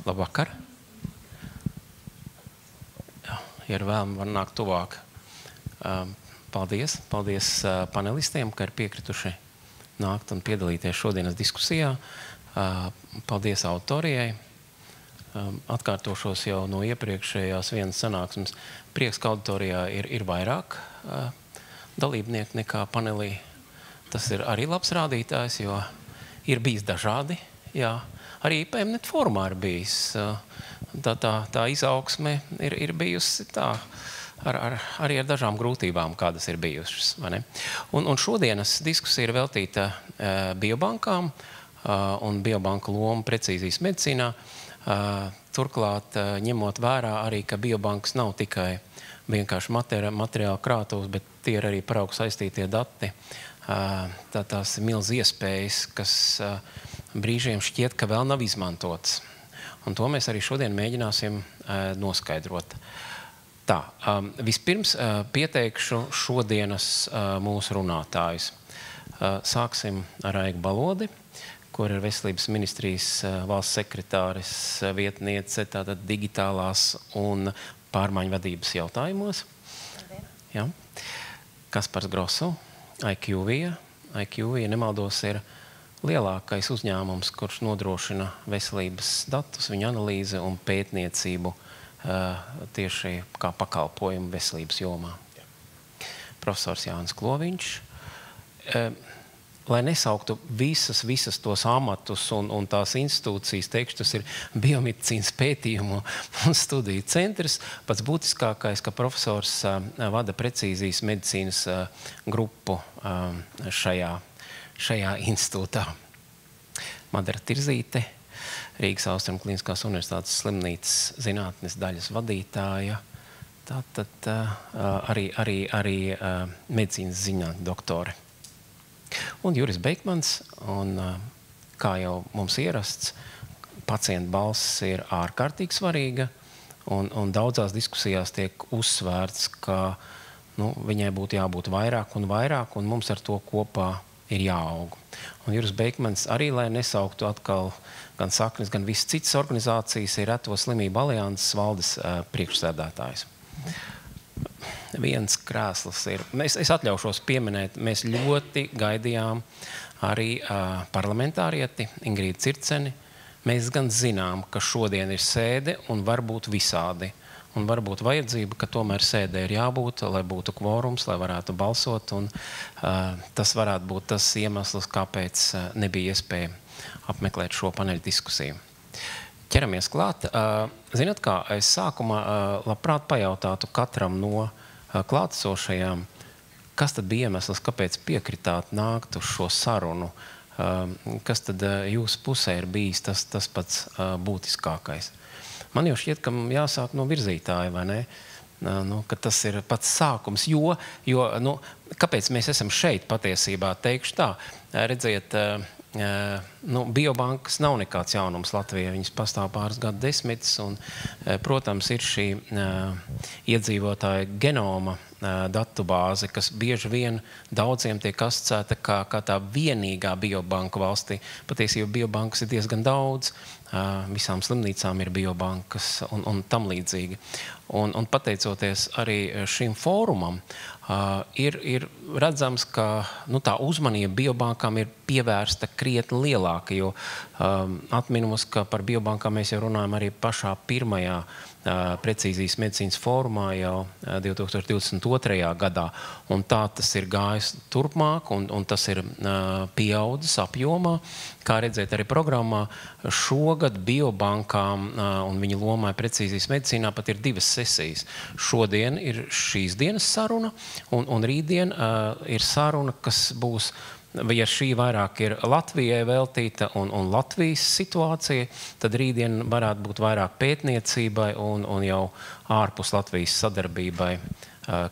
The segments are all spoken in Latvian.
Labvakar. Jā, ja ir vēlmi, var nākt tuvāk. Paldies panelistiem, ka ir piekrituši nākt un piedalīties šodienas diskusijā. Paldies autorijai. Atkārtošos jau no iepriekšējās vienas sanāksmes. Prieks, ka auditorijā ir vairāk dalībnieku nekā panelī. Tas ir arī labs rādītājs, jo ir bijis dažādi. Jā. Arī IPMNet formā ir bijis. Tā izaugsme ir bijusi tā, arī ar dažām grūtībām, kādas ir bijušas. Vai ne? Un šodienas diskusija ir veltīta biobankām un biobanku lomu precīzijas medicīnā. Turklāt, ņemot vērā arī, ka biobankas nav tikai vienkārši materiāla krātuvs, bet tie ir arī paraugu saistītie dati. Tās ir milz iespējas, kas brīžiem šķiet, ka vēl nav izmantotas. Un to mēs arī šodien mēģināsim noskaidrot. Tā, vispirms pieteikšu šodienas mūsu runātājus. Sāksim ar Aigu Balodi, kur ir Veselības ministrijas valsts sekretāres vietniece, tātad digitālās un pārmaiņu vadības jautājumos. Ja. Kaspars Grosu, IQVIA. IQVIA, nemaldos, ir lielākais uzņēmums, kurš nodrošina veselības datus, viņa analīze un pētniecību tieši kā pakalpojumu veselības jomā. Profesors Jānis Kloviņš. Lai nesauktu visas tos amatus un tās institūcijas, teikšu, tas ir biomedicīnas pētījumu un studiju centrs. Pats būtiskākais, ka profesors vada precīzijas medicīnas grupu šajā institūtā. Madara Tirzīte, Rīgas Austrumu Kliniskās universitātes slimnīcas zinātnes daļas vadītāja. Tātad arī medicīnas zinātņu doktore. Un Juris Beikmans, un kā jau mums ierasts, pacienta balss ir ārkārtīgi svarīga, un daudzās diskusijās tiek uzsvērts, ka viņai būtu jābūt vairāk, un mums ar to kopā ir jāaug. Un Juris Beikmans arī, lai nesauktu atkal gan saknes, gan visas citas organizācijas, ir Reto slimību alianses valdes priekšsēdētājs. Viens krēsls ir. Es atļaušos pieminēt, mēs ļoti gaidījām arī parlamentārieti Ingrīdu Circeni. Mēs gan zinām, ka šodien ir sēde un varbūt visādi. Un varbūt vajadzība, ka tomēr sēdē ir jābūt, lai būtu kvorums, lai varētu balsot. Un tas varētu būt tas iemesls, kāpēc nebija iespēja apmeklēt šo paneļu diskusiju. Ķeramies klāt. Zināt kā, es sākumā labprāt pajautātu katram no klātesošajām, kas tad bija iemesls, kāpēc piekritāt nākt uz šo sarunu? Kas tad jūsu pusē ir bijis tas pats būtiskākais? Man jau šķiet, ka jāsāk no virzītāja, vai ne? Ka tas ir pats sākums, jo kāpēc mēs esam šeit patiesībā, teikšu tā, redziet, biobankas nav nekāds jaunums Latvijā, viņas pastāv pāris gadu desmitus, un, protams, ir šī iedzīvotāja genoma datubāze, kas bieži vien daudziem tiek asociēta kā tā vienīgā biobanka valstī. Patiesībā biobankas ir diezgan daudz, visām slimnīcām ir biobankas un tam līdzīgi. Un pateicoties arī šim fórumam, ir redzams, ka tā uzmanība biobankām ir pievērsta krietni lielāka, jo atminamos, ka par biobankām mēs jau runājam arī pašā pirmajā precīzijas medicīnas fórumā jau 2022. Gadā. Un tā tas ir gājis turpmāk, un tas ir pieaudzis apjomā. Kā redzēt arī programmā, šogad biobankām un viņa lomai precīzijas medicīnā pat ir 2 sesijas. Šodien ir šīs dienas saruna, un rītdien ir saruna, kas būs, ja šī vairāk ir Latvijai veltīta un Latvijas situācija, tad rītdien varētu būt vairāk pētniecībai un jau ārpus Latvijas sadarbībai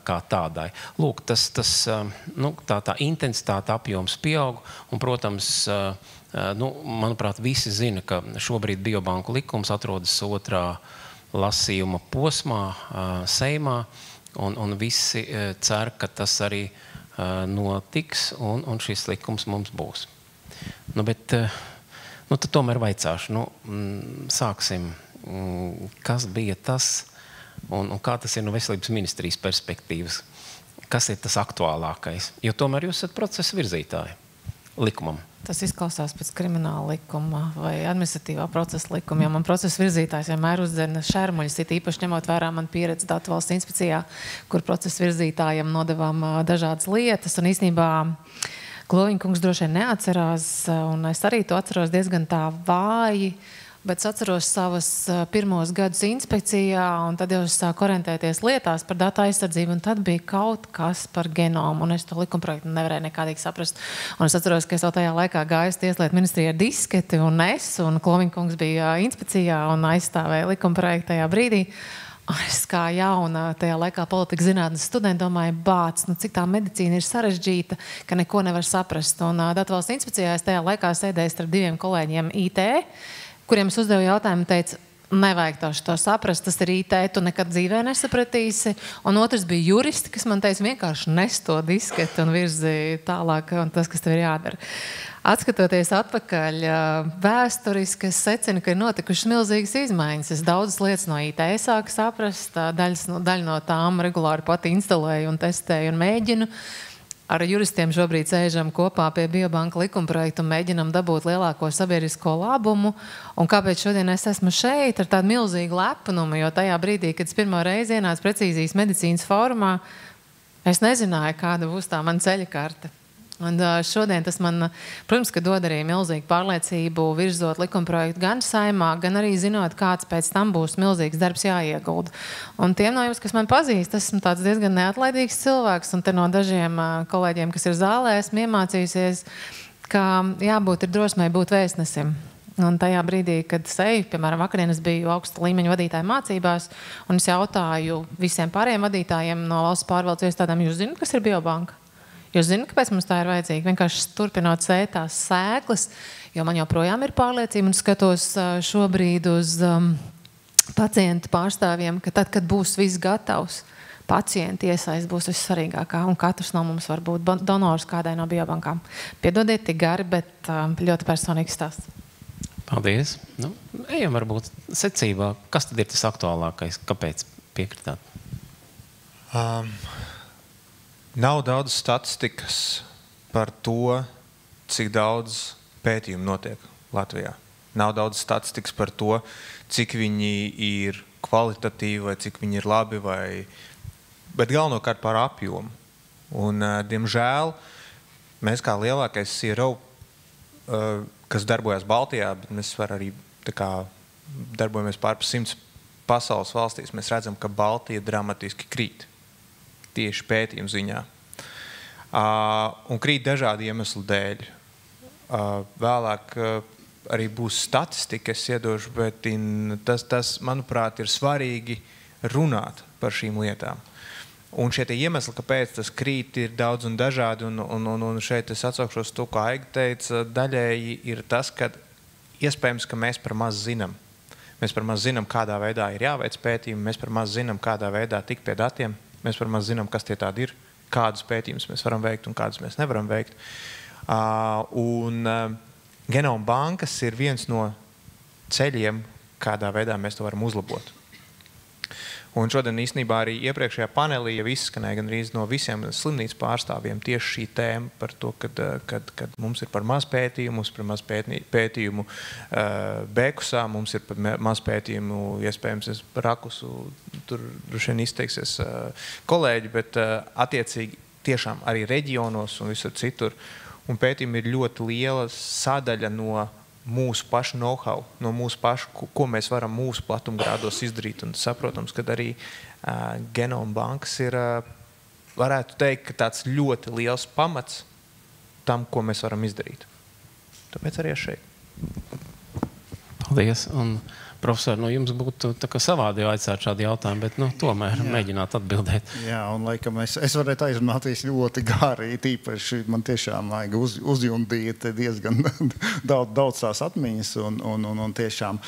kā tādai. Lūk, tā intensitāte apjoms pieaug, un, protams, manuprāt, visi zina, ka šobrīd biobanku likums atrodas 2. lasījuma posmā Seimā, un visi cer, ka tas arī notiks, un šis likums mums būs. Bet Tad tomēr vaicāšu, sāksim, kas bija tas un kā tas ir no veselības ministrijas perspektīvas? Kas ir tas aktuālākais? Jo tomēr jūs esat procesa virzītāji likumam. Tas izklausās pēc krimināla likuma vai administratīvā procesa likuma, jo man procesa virzītājs vienmēr uzdzena šermuļus, it īpaši ņemot vērā man pieredzi Datu valsts inspekcijā, kur procesa virzītājiem nodevām dažādas lietas, un īstenībā Kloviņkungs droši vien neatcerās, un es arī to atceros diezgan tā vāji, bet es atceros savas pirmos gadus inspekcijā, un tad jau es sāku orientēties lietās par datu aizsardzību, un tad bija kaut kas par genomu, un es to likumprojektu nevarēju nekādīgi saprast. Un es atceros, ka es vēl tajā laikā gāju Tieslietu ministrijā ar disketi, un Kloviņkungs bija inspekcijā un aizstāvēja likumprojektu tajā brīdī. Es kā jauna tajā laikā politikas zinātnes studenta domāju, cik tā medicīna ir sarežģīta, ka neko nevar saprast. Un Datu valsts inspekcijā es tajā laikā sēdēju starp diviem kolēģiem IT, kuriem es uzdevu jautājumu, teicu, nevajag to saprast, tas ir IT, tu nekad dzīvē nesapratīsi. Un otrs bija juristi, kas man teica, vienkārši nes to disketi un virzi tālāk, un tas, kas tev ir jādara. Atskatoties atpakaļ vēsturiski, es secinu, ka ir notikušas milzīgas izmaiņas. Es daudzas lietas no IT sāku saprast, daļu no tām regulāri pati instalēju un testēju un mēģinu. Ar juristiem šobrīd sēžam kopā pie Biobanka likumprojektu un mēģinam dabūt lielāko sabiedrisko labumu. Un kāpēc šodien es esmu šeit ar tādu milzīgu lepnumu, jo tajā brīdī, kad es pirmo reizi ienācu precīzijas medicīnas fórumā, es nezināju, kāda būs tā man ceļa karte. Un šodien tas man, protams, ka dod arī milzīgu pārliecību virzot likumprojektu gan Saeimā, gan arī zinot, kāds pēc tam būs milzīgs darbs jāiegulda. Un tiem no jums, kas man pazīst, esmu tāds diezgan neatlaidīgs cilvēks, un te no dažiem kolēģiem, kas ir zālē, esmu iemācījusies, ka jābūt ir drosmei būt vēstnesim. Un tajā brīdī, kad es eju, piemēram, vakardien es biju augsta līmeņa vadītāja mācībās, un es jautāju visiem pārējiem vadītājiem no valsts pārvaldes iestādēm, jūs zināt, kas ir Biobanka? Jūs zināt, kāpēc mums tā ir vajadzīga? Vienkārši turpinot sēt tās sēklas, jo man joprojām ir pārliecība un skatos šobrīd uz pacientu pārstāvjiem, ka tad, kad būs viss gatavs, pacienti iesaist būs vissvarīgākā, un katrs no mums var būt donors kādai no biobankām. Piedodiet, tik gari, bet ļoti personīgs stāsts. Paldies. Ejam varbūt secībā. Kas tad ir tas aktuālākais? Kāpēc piekritāt? Nav daudz statistikas par to, cik daudz pētījumu notiek Latvijā. Nav daudz statistikas par to, cik viņi ir kvalitatīvi vai cik viņi ir labi, bet galvenokārt par apjomu. Un, diemžēl, mēs kā lielākais CRO, kas darbojas Baltijā, bet mēs arī darbojamies pār 100 pasaules valstīs, mēs redzam, ka Baltija dramatiski krīt. Tieši pētījumu ziņā. Un krīt dažādi iemeslu dēļ. Vēlāk arī būs statistika, es iedošu, bet tas, manuprāt, ir svarīgi runāt par šīm lietām. Un šie iemesli, kāpēc tas krīt, ir daudz un dažādi, un šeit es atsaukšos to, ko Aiga teica, daļēji ir tas, ka iespējams, ka mēs par maz zinām. Mēs par maz zinām, kādā veidā ir jāveic pētījumi, mēs par maz zinām, kādā veidā tikt pie datiem. Mēs par maz zinām, kas tie tādi ir, kādus pētījumus mēs varam veikt un kādus mēs nevaram veikt. Genoma bankas ir viens no ceļiem, kādā veidā mēs to varam uzlabot. Un šodien īstenībā arī iepriekšējā panelī jau izskanēja gandrīz no visiem slimnīcu pārstāvjiem tieši šī tēma par to, kad mums ir par maz pētījumu, mums ir par maz pētījumu Bekusā, mums ir par maz pētījumu, iespējams, es rakusu, tur droši vien izteiksies kolēģi, bet attiecīgi tiešām arī reģionos un visur citur. Un pētījumi ir ļoti liela sadaļa no mūsu pašu know-how, no mūsu pašu, ko mēs varam mūsu platumgrādos izdarīt. Un saprotams, ka arī Genoma bankas ir, varētu teikt, ka tāds ļoti liels pamats tam, ko mēs varam izdarīt. Tāpēc arī šeit. Paldies. Un, profesor, jums būtu savādi aicāt šādu jautājumu, bet tomēr mēģināt atbildēt. Jā, un laikam es varētu aizrunāties ļoti gari, tīpaši man tiešām vajag uzjundīt diezgan daudz tās atmiņas, un tiešām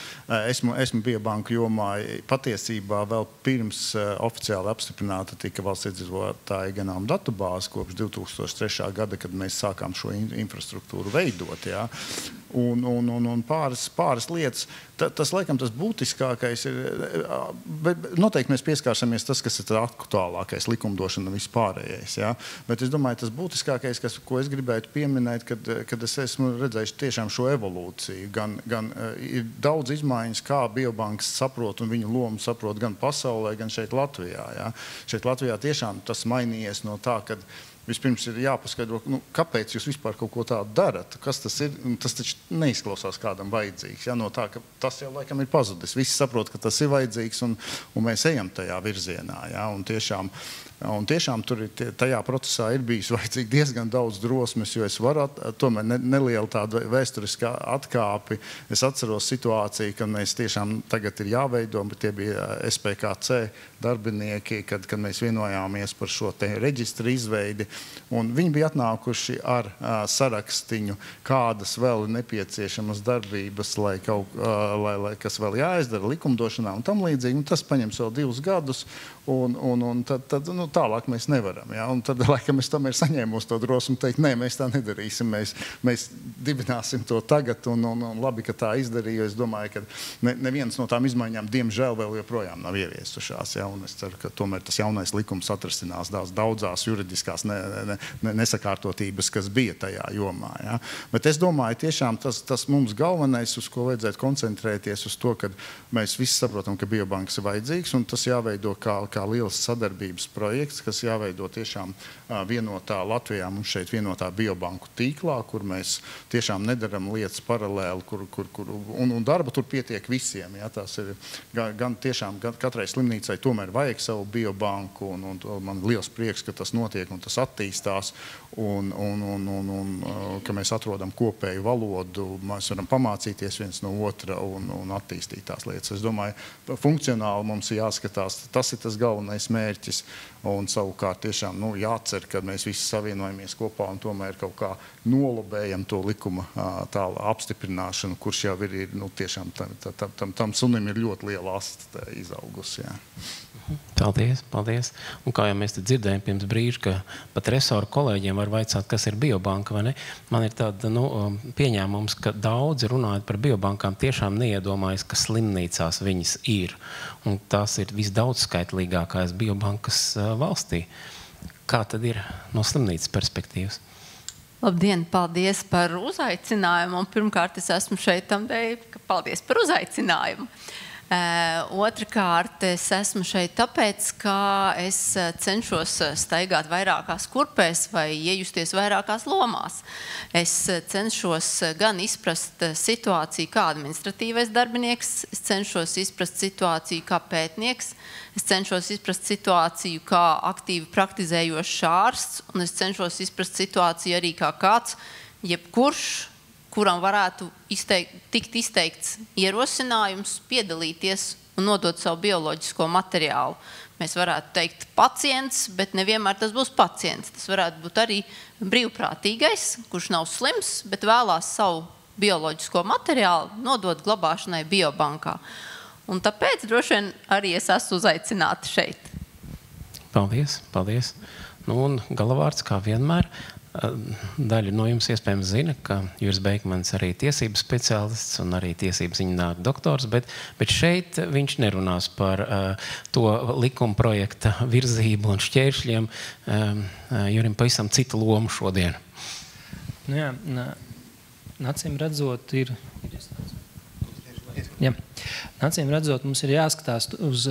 esmu Biobanku jomā patiesībā vēl pirms oficiāli apstiprināta tika valsts iedzīvotāju genoma datubāze kopš 2003. gada, kad mēs sākām šo infrastruktūru veidot, jā. un pāris lietas. Tas, laikam, tas būtiskākais ir, bet noteikti mēs pieskārsimies tas, kas ir aktuālākais likumdošana vispārējais. Ja? Bet es domāju, tas būtiskākais, ko es gribētu pieminēt, kad es esmu redzējis tiešām šo evolūciju. Gan ir daudz izmaiņas, kā biobankas saprot un viņu lomu saprot gan pasaulē, gan šeit Latvijā. Ja? Šeit Latvijā tiešām tas mainījies no tā, kad vispirms ir jāpaskaidro, kāpēc jūs vispār kaut ko tādu darat, kas tas ir, un tas taču neizklausās kādam vajadzīgs. Ja? No tā, ka tas jau laikam ir pazudis. Visi saprot, ka tas ir vajadzīgs, un mēs ejam tajā virzienā. Ja? Un tiešām tur tajā procesā ir bijis vajadzīgi diezgan daudz drosmes, jo es varu tomēr nelielu tādu vēsturiskā atkāpi. Es atceros situāciju, kad mēs tiešām tagad ir jāveido, bet tie bija SPKC darbinieki, kad mēs vienojāmies par šo te reģistru izveidi, un viņi bija atnākuši ar sarakstiņu, kādas vēl nepieciešamas darbības, lai kas vēl jāizdara likumdošanā un tam līdzīgi. Un tas paņems vēl 2 gadus, un tad tālāk mēs nevaram. Ja? Un tad, laikam, es tomēr saņēmu to drosmi teikt, nē, mēs tā nedarīsim, mēs dibināsim to tagad, un labi, ka tā izdarīju. Es domāju, ka neviens no tām izmaiņām, diemžēl, vēl joprojām nav ieviesušās. Ja? Un es ceru, ka tomēr tas jaunais likums atrasinās daudzās juridiskās nesakārtotības, kas bija tajā jomā. Ja? Bet es domāju, tiešām tas mums galvenais, uz ko vajadzētu koncentrēties, uz to, ka mēs visi saprotam, ka biobankas ir vajadzīgs, un tas jāveido kā liels sadarbības projekts, kas jāveido tiešām vienotā Latvijā, mums šeit vienotā biobanku tīklā, kur mēs tiešām nedaram lietas paralēli, un darba tur pietiek visiem. Ja? Tas ir gan katrai slimnīcai tomēr vajag savu biobanku, un man liels prieks, ka tas notiek un tas attīstās, un ka mēs atrodam kopēju valodu, mēs varam pamācīties viens no otra un attīstīt tās lietas. Es domāju, funkcionāli mums ir jāskatās, tas ir tas galvenais mērķis, un savukārt tiešām jācer, ka mēs visi savienojamies kopā un tomēr kaut kā nolobējam to likuma apstiprināšanu, kurš jau ir tiešām tam sunim ir ļoti liela asta izaugusi. Jā. Paldies. Un kā jau mēs te dzirdējām pirms brīža, ka pat resoru kolēģiem var vaicāt, kas ir biobanka, vai ne? Man ir tāda pieņēmums, ka daudzi runājot par biobankām tiešām neiedomājas, ka slimnīcās viņas ir. Un tās ir visdaudzskaitlīgākās biobankas valstī. Kā tad ir no slimnīcas perspektīvas? Labdien, paldies par uzaicinājumu. Un pirmkārt, es esmu šeit tam dēļ, ka paldies par uzaicinājumu. Otrakārt, es esmu šeit tāpēc, ka es cenšos staigāt vairākās kurpēs vai iejusties vairākās lomās. Es cenšos gan izprast situāciju kā administratīvais darbinieks, es cenšos izprast situāciju kā pētnieks, es cenšos izprast situāciju kā aktīvi praktizējošs ārsts, un es cenšos izprast situāciju arī kā kāds, jebkurš, kuram varētu tikt izteikts ierosinājums, piedalīties un nodot savu bioloģisko materiālu. Mēs varētu teikt pacients, bet nevienmēr tas būs pacients. Tas varētu būt arī brīvprātīgais, kurš nav slims, bet vēlās savu bioloģisko materiālu nodot glabāšanai biobankā. Un tāpēc droši vien arī es esmu uzaicināta šeit. Paldies. Un galavārds, kā vienmēr, daļa no jums iespējams zina, ka Juris Beikmans arī tiesības speciālists un arī tiesības zinātņu doktors, bet šeit viņš nerunās par to likuma projekta virzību un šķēršļiem. Jurim pavisam citu lomu šodien. Acīm redzot, acīm redzot, mums ir jāskatās uz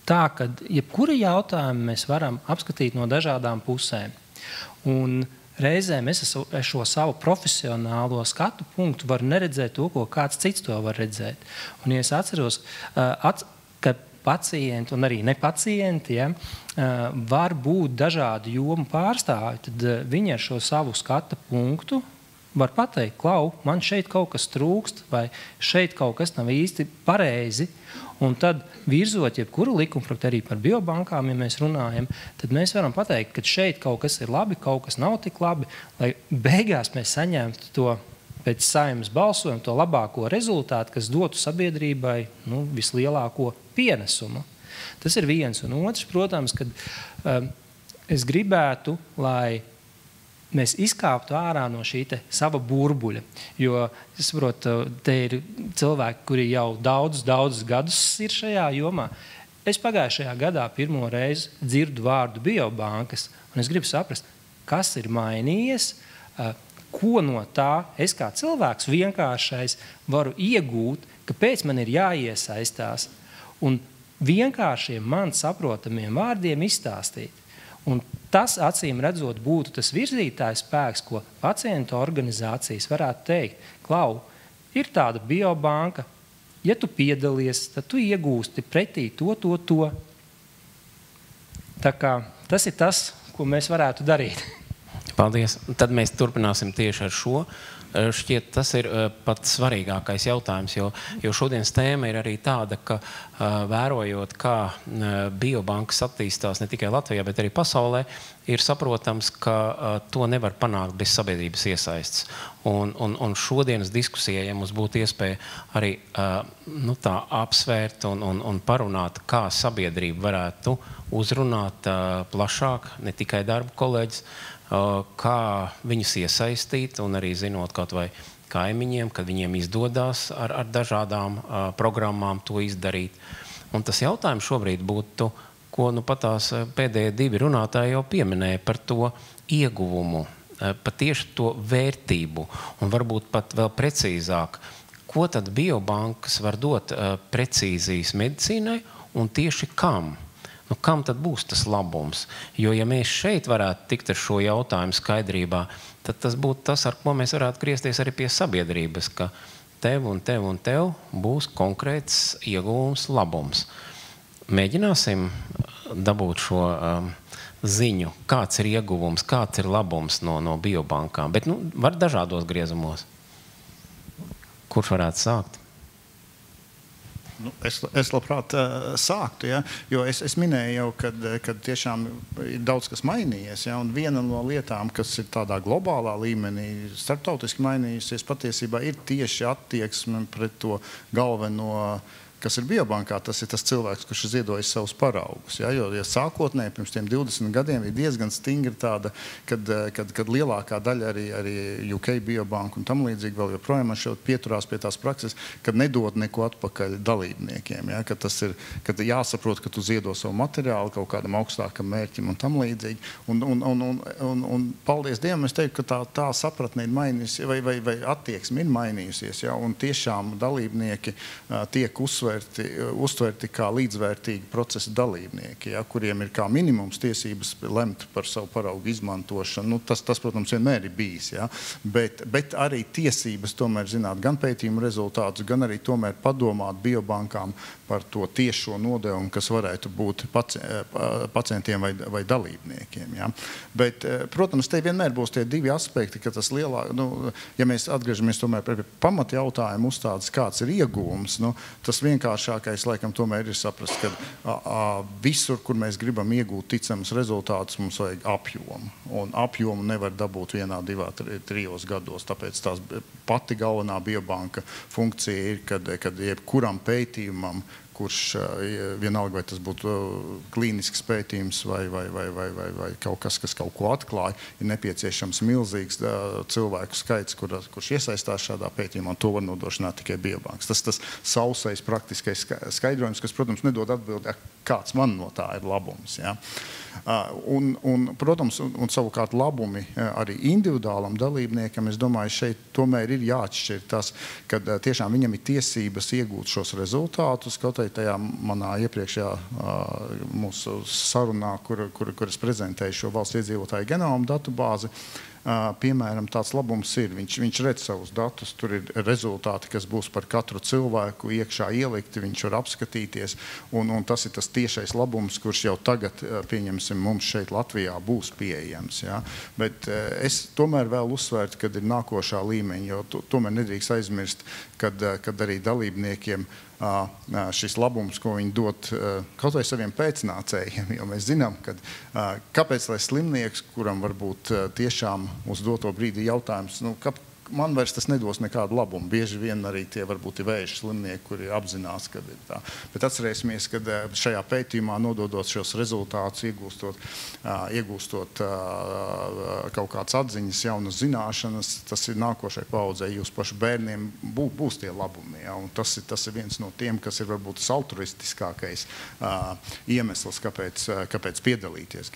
tā, ka jebkura jautājuma mēs varam apskatīt no dažādām pusēm. Un reizēm es šo savu profesionālo skatu punktu varu neredzēt to, ko kāds cits to var redzēt. Un ja es atceros, ka pacienti un arī nepacienti var būt dažādu jomu pārstāvi, tad viņi ar šo savu skata punktu var pateikt, klau, man šeit kaut kas trūkst vai šeit kaut kas nav īsti pareizi. Un tad virzot jebkuru likumprojektu arī par biobankām, ja mēs runājam, tad mēs varam pateikt, ka šeit kaut kas ir labi, kaut kas nav tik labi, lai beigās mēs saņemtu to pēc Saeimas balsojuma, to labāko rezultātu, kas dotu sabiedrībai vislielāko pienesumu. Tas ir viens. Un otrs, protams, kad es gribētu, lai mēs izkāptu ārā no šī sava burbuļa. Jo, es saprotu, te ir cilvēki, kuri jau daudzus gadus ir šajā jomā. Es pagājušajā gadā pirmo reizi dzirdu vārdu biobankas, un es gribu saprast, kas ir mainījies, ko no tā es kā cilvēks vienkāršais varu iegūt, kāpēc man ir jāiesaistās, un vienkāršiem man saprotamiem vārdiem izstāstīt. Un tas, acīm redzot, būtu tas virzītājs spēks, ko pacientu organizācijas varētu teikt. Klau, ir tāda biobanka, ja tu piedalies, tad tu iegūsti pretī to. Tā kā tas ir tas, ko mēs varētu darīt. Paldies. Tad mēs turpināsim tieši ar šo. Šķiet, tas ir pat svarīgākais jautājums, jo šodienas tēma ir arī tāda, ka vērojot, kā biobankas attīstās ne tikai Latvijā, bet arī pasaulē, ir saprotams, ka to nevar panākt bez sabiedrības iesaistes. Un šodienas diskusijai, ja mums būtu iespēja arī tā apsvērt un parunāt, kā sabiedrība varētu uzrunāt plašāk, ne tikai darba kolēģis, kā viņus iesaistīt un arī zinot kaut vai kaimiņiem, kad viņiem izdodās ar dažādām programmām to izdarīt. Un tas jautājums šobrīd būtu, ko pat tās pēdējie divi runātāji jau pieminēja par to ieguvumu, patieši to vērtību un varbūt pat vēl precīzāk, ko tad biobankas var dot precīzijas medicīnai un tieši kam? Kam tad būs tas labums? Jo, ja mēs šeit varētu tikt ar šo jautājumu skaidrībā, tad tas būtu tas, ar ko mēs varētu griezties arī pie sabiedrības, ka tev un tev būs konkrēts ieguvums, labums. Mēģināsim dabūt šo ziņu, kāds ir ieguvums, kāds ir labums no biobankām. Bet var dažādos griezumos. Kurš varētu sākt? Es labprāt sāktu, ja? Jo es minēju jau, kad tiešām ir daudz kas mainījies. Ja? Un viena no lietām, kas ir tādā globālā līmenī, starptautiski mainījusies, patiesībā ir tieši attieksme pret to galveno, kas ir biobankā, tas ir tas cilvēks, kurš ir ziedojis savus paraugus. Ja? Jo sākotnēji pirms tiem 20 gadiem ir diezgan stingri tāda, kad lielākā daļa arī UK biobanka un tam līdzīgi vēl joprojām pieturās pie tās prakses, kad nedod neko atpakaļ dalībniekiem. Ja? Kad jāsaprot, ka tu ziedo savu materiālu kaut kādam augstākam mērķim un tam līdzīgi. Un paldies Dievam, es teiktu, ka tā sapratne ir mainījusies, vai attieksme ir mainījusies. Ja? Un tiešām dalībnieki tiek uztverti kā līdzvērtīgi procesa dalībnieki, ja, kuriem ir kā minimums tiesības lemt par savu paraugu izmantošanu. Tas, protams, vienmēr ir bijis. Ja, bet arī tiesības tomēr zināt gan pētījumu rezultātus, gan arī tomēr padomāt biobankām par to tiešo nodevumu, kas varētu būt pacientiem vai dalībniekiem. Ja. Bet, protams, te vienmēr būs tie divi aspekti, ka tas lielāk, ja mēs atgriežamies tomēr pie pamata jautājumu uzstādes, kāds ir ieguvums, tas vienkāršākais, laikam, tomēr ir saprast, ka visur, kur mēs gribam iegūt ticamus rezultātus, mums vajag apjomu. Un apjomu nevar dabūt 1, 2, 3 gados. Tāpēc tās pati galvenā biobanka funkcija ir, kad jebkuram pētījumam, kurš vienalga, vai tas būtu klīnisks pētījums vai kaut kas kaut ko atklāja, ir nepieciešams milzīgs cilvēku skaits, kurš iesaistās šādā pētījumā, un to var nodrošināt tikai biobankas. Tas sausais praktiskais skaidrojums, kas, protams, nedod atbildi, kāds man no tā ir labums. Ja? Protams, un savukārt labumi arī individuālam dalībniekam, es domāju, šeit tomēr ir jāatšķir tas, kad tiešām viņam ir tiesības iegūt šos rezultātus, kaut arī tajā manā iepriekšējā mūsu sarunā, kur es prezentēju šo valsts iedzīvotāju genomu datubāzi, piemēram, tāds labums ir. Viņš redz savus datus, tur ir rezultāti, kas būs par katru cilvēku iekšā ielikti, viņš var apskatīties, un tas ir tas tiešais labums, kurš jau tagad, pieņemsim, mums šeit Latvijā būs pieejams. Ja? Bet es tomēr vēl uzsvērtu, kad ir nākošā līmeņa, jo tomēr nedrīkst aizmirst, kad arī dalībniekiem šis labums, ko viņi dod kaut vai saviem pēcnācējiem, jo mēs zinām, kāpēc lai slimnieks, kuram varbūt tiešām uz doto brīdi jautājums, man vairs tas nedos nekādu labumu. Bieži vien arī tie varbūt ir vēža slimnieki, kuri apzinās, ka ir tā. Bet atcerēsimies, ka šajā pētījumā nododot šos rezultātus, iegūstot kaut kādas atziņas, jaunas zināšanas, tas ir nākošai paudzei, jūs paši bērniem būs tie labumi. Ja? Un tas ir viens no tiem, kas ir varbūt tas altruistiskākais iemesls, kāpēc piedalīties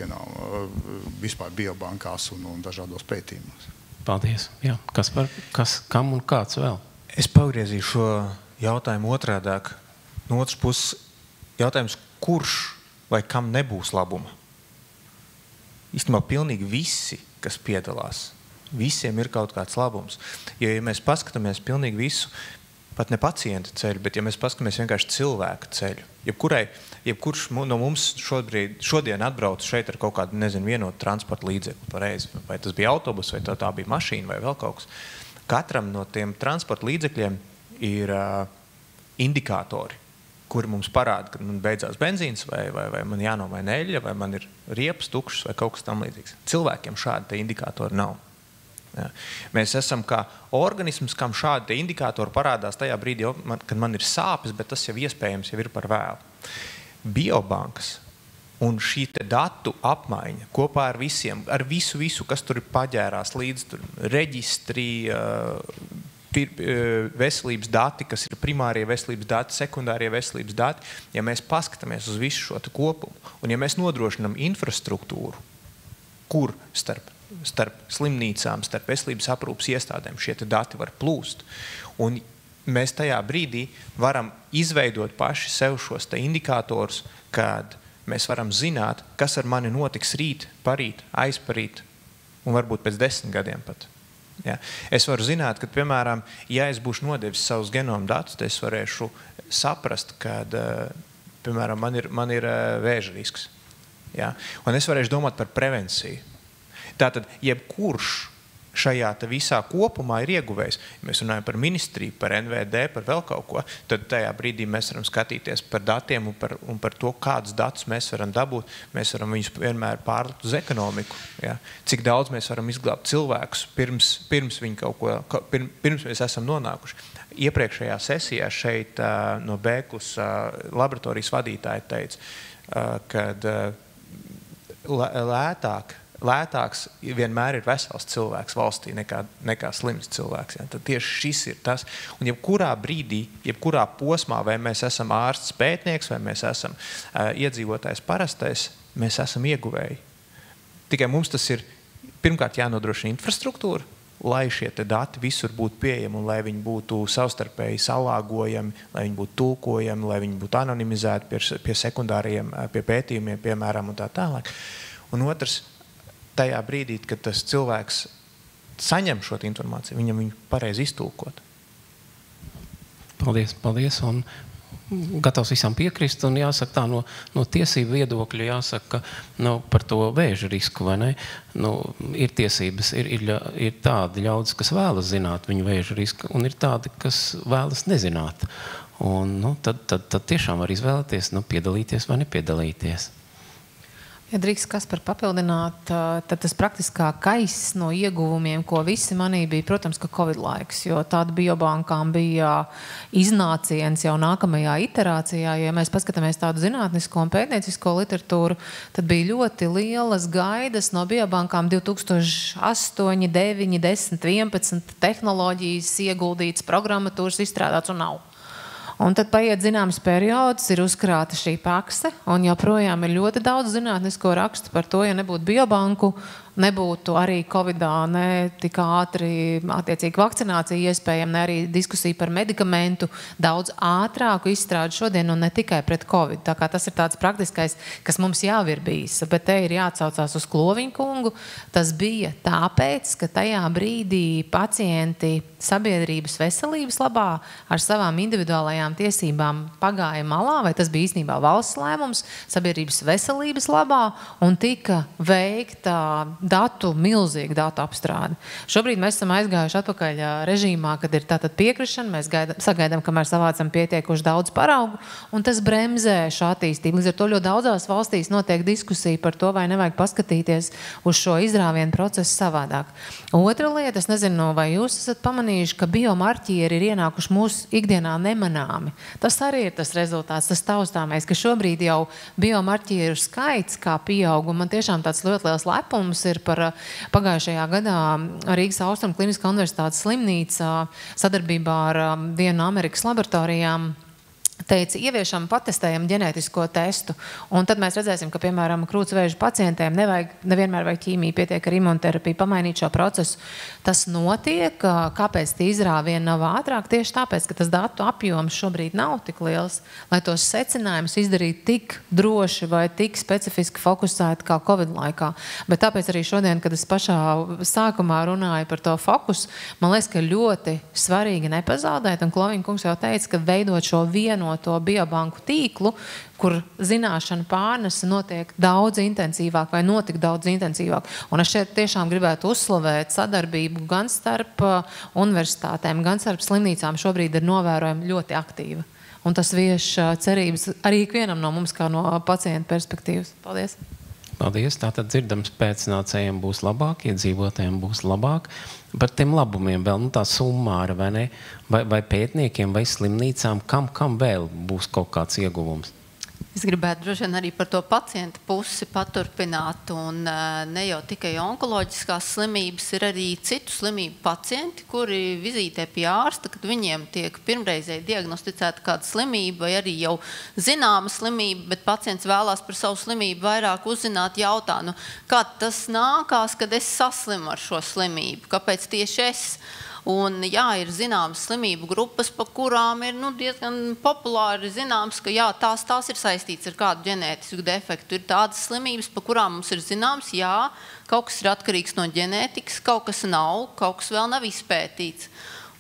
vispār biobankās un dažādos pētījumos. Paldies. Jā. Kas, kam un kāds vēl? Es pagriezīšu šo jautājumu otrādāk. No otras puses, jautājums, kurš vai kam nebūs labuma? Īstenībā pilnīgi visi, kas piedalās, visiem ir kaut kāds labums. Ja mēs paskatāmies pilnīgi visu, pat ne pacienta ceļu, bet ja mēs paskatāmies vienkārši cilvēka ceļu, jebkurš no mums šodien atbrauc šeit ar kaut kādu, vienotu transporta līdzekli pareizi, vai tas bija autobus, vai tā bija mašīna, vai vēl kaut kas. Katram no tiem transporta līdzekļiem ir indikātori, kuri mums parāda, kad man beidzās benzīns, vai man jānomaina eļļa, vai man ir riepas, tukšs, vai kaut kas tam līdzīgs. Cilvēkiem šādi indikātori nav. Ja. Mēs esam kā organisms, kam šādi indikātori parādās tajā brīdī, kad man ir sāpes, bet tas jau iespējams ir par vēlu. Biobankas un šī datu apmaiņa kopā ar visiem, ar visu, kas tur ir paģērās līdz tur reģistri, veselības dati, kas ir primārie veselības dati, sekundārie veselības dati, ja mēs paskatāmies uz visu šo kopumu, un ja mēs nodrošinām infrastruktūru, kur starp slimnīcām, starp veselības aprūpas iestādēm šie dati var plūst, un mēs tajā brīdī varam izveidot paši sev šos indikātorus, kad mēs varam zināt, kas ar mani notiks rīt, parīt, aizparīt, un varbūt pēc 10 gadiem pat. Ja. Es varu zināt, ka, piemēram, ja es būšu nodevis savus genomu datus, tad es varēšu saprast, kad, piemēram, man ir vēža risks. Ja. Un es varēšu domāt par prevenciju. Tātad, jebkurš šajā visā kopumā ir ieguvējis. Ja mēs runājam par ministriju, par NVD, par vēl kaut ko, tad tajā brīdī mēs varam skatīties par datiem un par to, kādus datus mēs varam dabūt. Mēs varam viņus vienmēr pārlikt uz ekonomiku. Ja? Cik daudz mēs varam izglābt cilvēkus pirms mēs esam nonākuši. Iepriekšējā sesijā šeit no Bēkus laboratorijas vadītāji teica, kad lētāks vienmēr ir vesels cilvēks valstī nekā slims cilvēks. Ja? Tad tieši šis ir tas. Un jebkurā brīdī, jebkurā posmā, vai mēs esam ārsts pētnieks, vai mēs esam iedzīvotājs parastais, mēs esam ieguvēji. Tikai mums tas ir pirmkārt jānodrošina infrastruktūra, lai šie dati visur būtu pieejami un lai viņi būtu savstarpēji salāgojami, lai viņi būtu tulkojami, lai viņi būtu anonimizēti pie sekundāriem, pie pētījumiem, piemēram, un tā tālāk. Un otrs, tajā brīdī, kad tas cilvēks saņem šo informāciju, viņam viņu pareizi iztulkot. Paldies. Un gatavs visam piekrist. Un jāsaka tā, no tiesību viedokļa jāsaka, par to vēža risku, vai ne? Ir tiesības, ir tādi ļaudis, kas vēlas zināt viņu vēža risku, un ir tādi, kas vēlas nezināt. Un tad tiešām var izvēlēties, piedalīties vai nepiedalīties. Ja drīkst Kaspar papildināt, tad tas praktiskākais no ieguvumiem, ko visi manī bija, protams, ka Covid laiks, jo tāda biobankām bija iznāciens jau nākamajā iterācijā. Ja mēs paskatāmies tādu zinātnisko un pētniecisko literatūru, tad bija ļoti lielas gaidas no biobankām 2008, 9, 10, 11 tehnoloģijas ieguldītas, programmatūras izstrādāts un nav. Un tad paiet zināms periods, ir uzkrāta šī pakse, un joprojām ir ļoti daudz zinātnisko rakstu par to, ja nebūtu biobanku, nebūtu arī Covidā ne tik ātri attiecīgi vakcinācija iespējama, ne arī diskusija par medikamentu daudz ātrāku izstrādi šodien un ne tikai pret Covid. Tā kā tas ir tāds praktiskais, kas mums jau ir bijis, bet te ir jāatsaucās uz Kloviņu kungu. Tas bija tāpēc, ka tajā brīdī pacienti sabiedrības veselības labā ar savām individuālajām tiesībām pagāja malā, vai tas bija īstenībā valsts lēmums sabiedrības veselības labā un tika veikta milzīgu datu apstrādi. Šobrīd mēs esam aizgājuši atpakaļ režīmā, kad ir tātad piekrišana, mēs sagaidām, kamēr savācam pietiekuši daudz paraugu, un tas bremzē šo attīstību. Līdz ar to ļoti daudzās valstīs notiek diskusija par to, vai nevajag paskatīties uz šo izrāvienu procesu savādāk. Otra lieta, es nezinu, vai jūs esat pamanījuši, ka biomarķieri ir ienākuši mūsu ikdienā nemanāmi. Tas arī ir tas rezultāts, tas taustāmais, ka šobrīd jau biomarķieru skaits kā pieaug, un man tiešām tāds ļoti liels lepums ir par pagājušajā gadā Rīgas Austrumu Kliniskā universitātes slimnīca sadarbībā ar vienu no Amerikas laboratorijām teica, ieviešam, patestējam ģenētisko testu, un tad mēs redzēsim, ka, piemēram, krūtsvēža pacientiem nevienmēr vajag ķīmiju, pietiek ar imunoterapiju, pamainīt šo procesu. Tas notiek, kāpēc tie izrāvieni nav ātrāk? Tieši tāpēc, ka tas datu apjoms šobrīd nav tik liels, lai tos secinājumus izdarītu tik droši vai tik specifiski fokusēti kā Covid laikā. Bet tāpēc arī šodien, kad es pašā sākumā runāju par to fokusu, man liekas, ka ļoti svarīgi nepazaudēt, un Kloviņa kungs jau teica, ka veidot šo to biobanku tīklu, kur zināšana pārnese notiek daudz intensīvāk vai notika daudz intensīvāk. Un es šeit tiešām gribētu uzslavēt sadarbību gan starp universitātēm, gan starp slimnīcām šobrīd ir novērojama ļoti aktīva. Un tas vieš cerības arī ikvienam no mums kā no pacienta perspektīvas. Paldies! Paldies. Tātad dzirdams pēcnācējiem būs labāk, iedzīvotājiem būs labāk. Par tiem labumiem vēl tā summāra, vai ne? Vai pētniekiem, vai slimnīcām, kam vēl būs kaut kāds ieguvums? Es gribētu droši vien arī par to pacienta pusi paturpināt, un ne jau tikai onkoloģiskās slimības, ir arī citu slimību pacienti, kuri vizītē pie ārsta, kad viņiem tiek pirmreizēji diagnosticēta kāda slimība, vai arī jau zināma slimība, bet pacients vēlās par savu slimību vairāk uzzināt, jautā, kā tas nākās, kad es saslimu ar šo slimību, kāpēc tieši es? Un jā, ir zināmas slimību grupas, pa kurām ir diezgan populāri zināms, ka jā, tās ir saistīts ar kādu ģenētisku defektu. Ir tādas slimības, pa kurām mums ir zināms, jā, kaut kas ir atkarīgs no ģenētikas, kaut kas nav, kaut kas vēl nav izpētīts.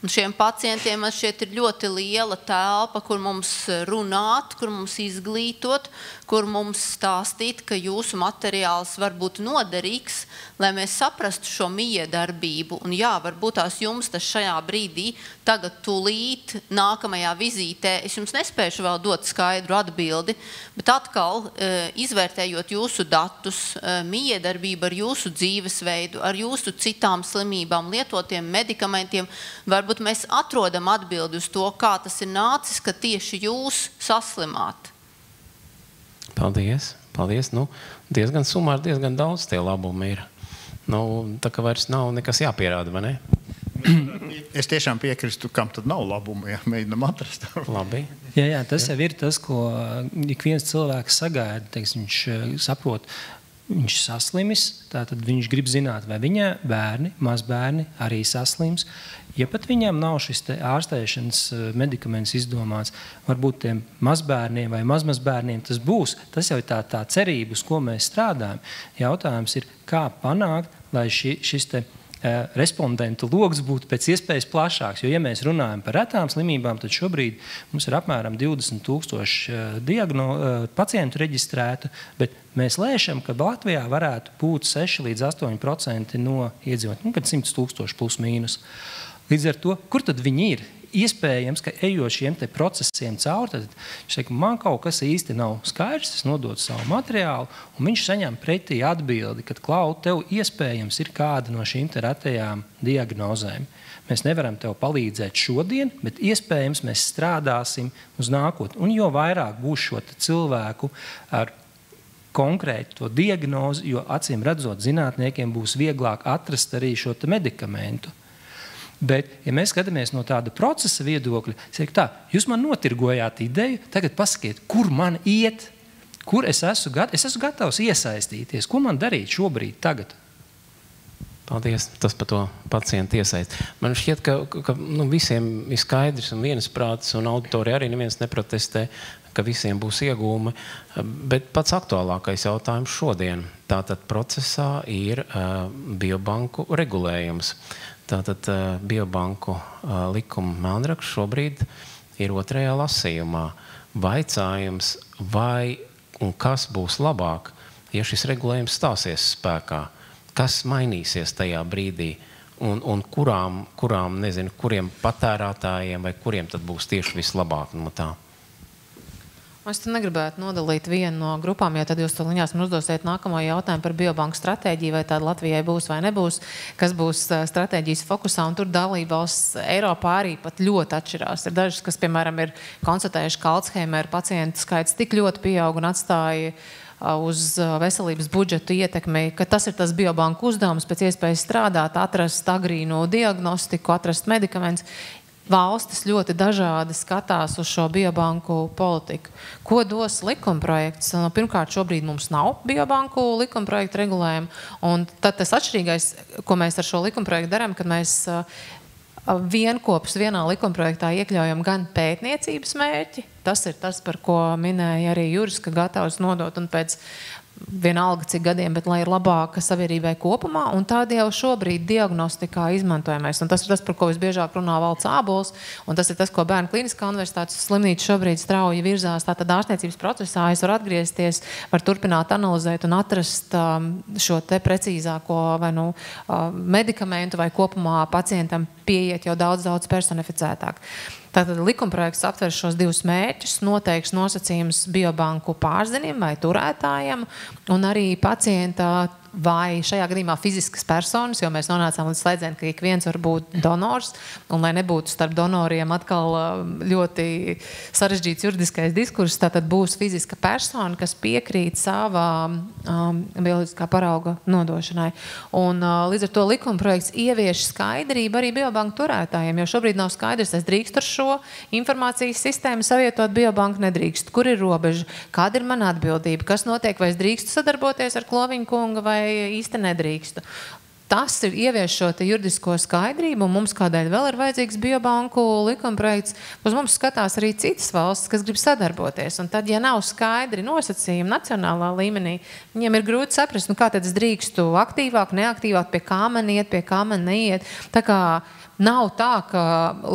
Un šiem pacientiem man šķiet ir ļoti liela telpa, kur mums runāt, kur mums izglītot, kur mums stāstīt, ka jūsu materiāls var būt noderīgs, lai mēs saprastu šo miedarbību. Un jā, varbūt tās jums tas šajā brīdī, tagad tūlīt, nākamajā vizītē, es jums nespēšu vēl dot skaidru atbildi, bet atkal, izvērtējot jūsu datus, miedarbību ar jūsu dzīvesveidu, ar jūsu citām slimībām, lietotiem medikamentiem, varbūt mēs atrodam atbildi uz to, kā tas ir nācis, ka tieši jūs saslimāt. Paldies, paldies. Diezgan summāri, diezgan daudz tie labumi ir. Tā kā vairs nav nekas jāpierāda, vai ne? Es tiešām piekrīstu, kam tad nav labumu, ja mēģinam atrast. Labi. Jā, tas jau ir tas, ko ik viens cilvēks sagaida. Viņš saprot, viņš saslimis, tātad viņš grib zināt, vai viņa bērni, mazbērni arī saslims. Ja pat viņam nav šis ārstēšanas medikaments izdomāts, varbūt tiem mazbērniem vai mazmazbērniem tas būs. Tas jau ir tā cerība, uz ko mēs strādājam. Jautājums ir, kā panākt, lai šis respondentu loks būtu pēc iespējas plašāks. Jo, ja mēs runājam par retām slimībām, tad šobrīd mums ir apmēram 20,000 pacientu reģistrētu, bet mēs lēšam, ka Latvijā varētu būt 6 līdz 8% no iedzīvotājiem, kad 100,000 plus mīnus. Līdz ar to, kur tad viņi ir? Iespējams, ka ejot šiem procesiem cauri, tad viņš saka, man kaut kas īsti nav skaidrs, es nododu savu materiālu, un viņš saņem pretī atbildi, ka, Klau, tev iespējams ir kāda no šīm retajām diagnozēm. Mēs nevaram tev palīdzēt šodien, bet iespējams mēs strādāsim uz nākotni. Un jo vairāk būs šo cilvēku ar konkrētu to diagnozi, jo acīm redzot zinātniekiem būs vieglāk atrast arī šo medikamentu. Bet, ja mēs skatāmies no tāda procesa viedokļa, tā, jūs man notirgojāt ideju, tagad pasakiet, kur man iet, kur es esmu gatavs iesaistīties, ko man darīt šobrīd, tagad. Paldies, tas par to pacientu iesaist. Man šķiet, ka visiem ir skaidrs un viensprātis, un auditorija arī neviens neprotestē, ka visiem būs iegūmi, bet pats aktuālākais jautājums šodien. Tātad procesā ir biobanku regulējums. Tātad biobanku likuma mēlnraksts šobrīd ir 2. lasījumā. Vaicājums, vai un kas būs labāk, ja šis regulējums stāsies spēkā? kas mainīsies tajā brīdī un kurām, nezinu, kuriem patērētājiem vai kuriem tad būs tieši vislabāk no tā? Es te negribētu nodalīt vienu no grupām, jo tad jūs to liņās man uzdosiet nākamo jautājumu par biobanku stratēģiju, vai tāda Latvijai būs vai nebūs, kas būs stratēģijas fokusā, un tur dalībvalsts Eiropā arī pat ļoti atšķirās. Ir dažas, kas, piemēram, ir konstatējuši, ka Alzheimer pacientu skaits tik ļoti pieaug un atstāja uz veselības budžetu ietekmi, ka tas ir tas biobanku uzdevums pēc iespējas strādāt, atrast agrīno diagnostiku, atrast medikamentus. Valstis ļoti dažādi skatās uz šo biobanku politiku. Ko dos likumprojekts? Pirmkārt, šobrīd mums nav biobanku likumprojektu regulējumu, un tad tas atšķirīgais, ko mēs ar šo likumprojektu darām, kad mēs vienkopus vienā likumprojektā iekļaujam gan pētniecības mērķi, tas ir tas, par ko minēja arī Juris, ka gatavs nodot un pēc vienalga cik gadiem, bet lai ir labāka sabiedrībai kopumā, un tādi jau šobrīd diagnostikā izmantojamais. Un tas ir tas, par ko visbiežāk runā Valds Ābols, un tas ir tas, ko Bērnu kliniskā universitātes slimnīca šobrīd strauji virzās. Tātad ārstniecības procesā es varu atgriezties, var turpināt analizēt un atrast šo te precīzāko vai medikamentu vai kopumā pacientam pieiet jau daudz personificētāk. Tātad likumprojekts aptver šos divus mērķus, noteiks nosacījumus biobanku pārzinim vai turētājiem un arī pacienta vai šajā gadījumā fiziskas personas, jo mēs nonācām līdz slēdzienam, ka ik viens var būt donors, un lai nebūtu starp donoriem atkal ļoti sarežģīts juridiskais diskurss, tātad būs fiziska persona, kas piekrīt savā bioloģiskā parauga nodošanai. Un līdz ar to likumprojekts ievieš skaidrību arī biobanku turētājiem, jo šobrīd nav skaidrs, es drīkstu ar šo informācijas sistēmu savietot biobanku, nedrīkst. Kur ir robeža? Kāda ir mana atbildība? Kas notiek? Vai es drīkstu sadarboties ar Kloviņa kunga vai īsti nedrīkstu? Tas ir ievieš šo te juridisko skaidrību, un mums kādēļ vēl ir vajadzīgs biobanku likumprojekts. Uz mums skatās arī citas valstis, kas grib sadarboties. Un tad, ja nav skaidri nosacījumi nacionālā līmenī, viņiem ir grūti saprast, kā tad es drīkstu aktīvāk, neaktīvāk, pie kā man iet, pie kā man neiet. Tā kā nav tā, ka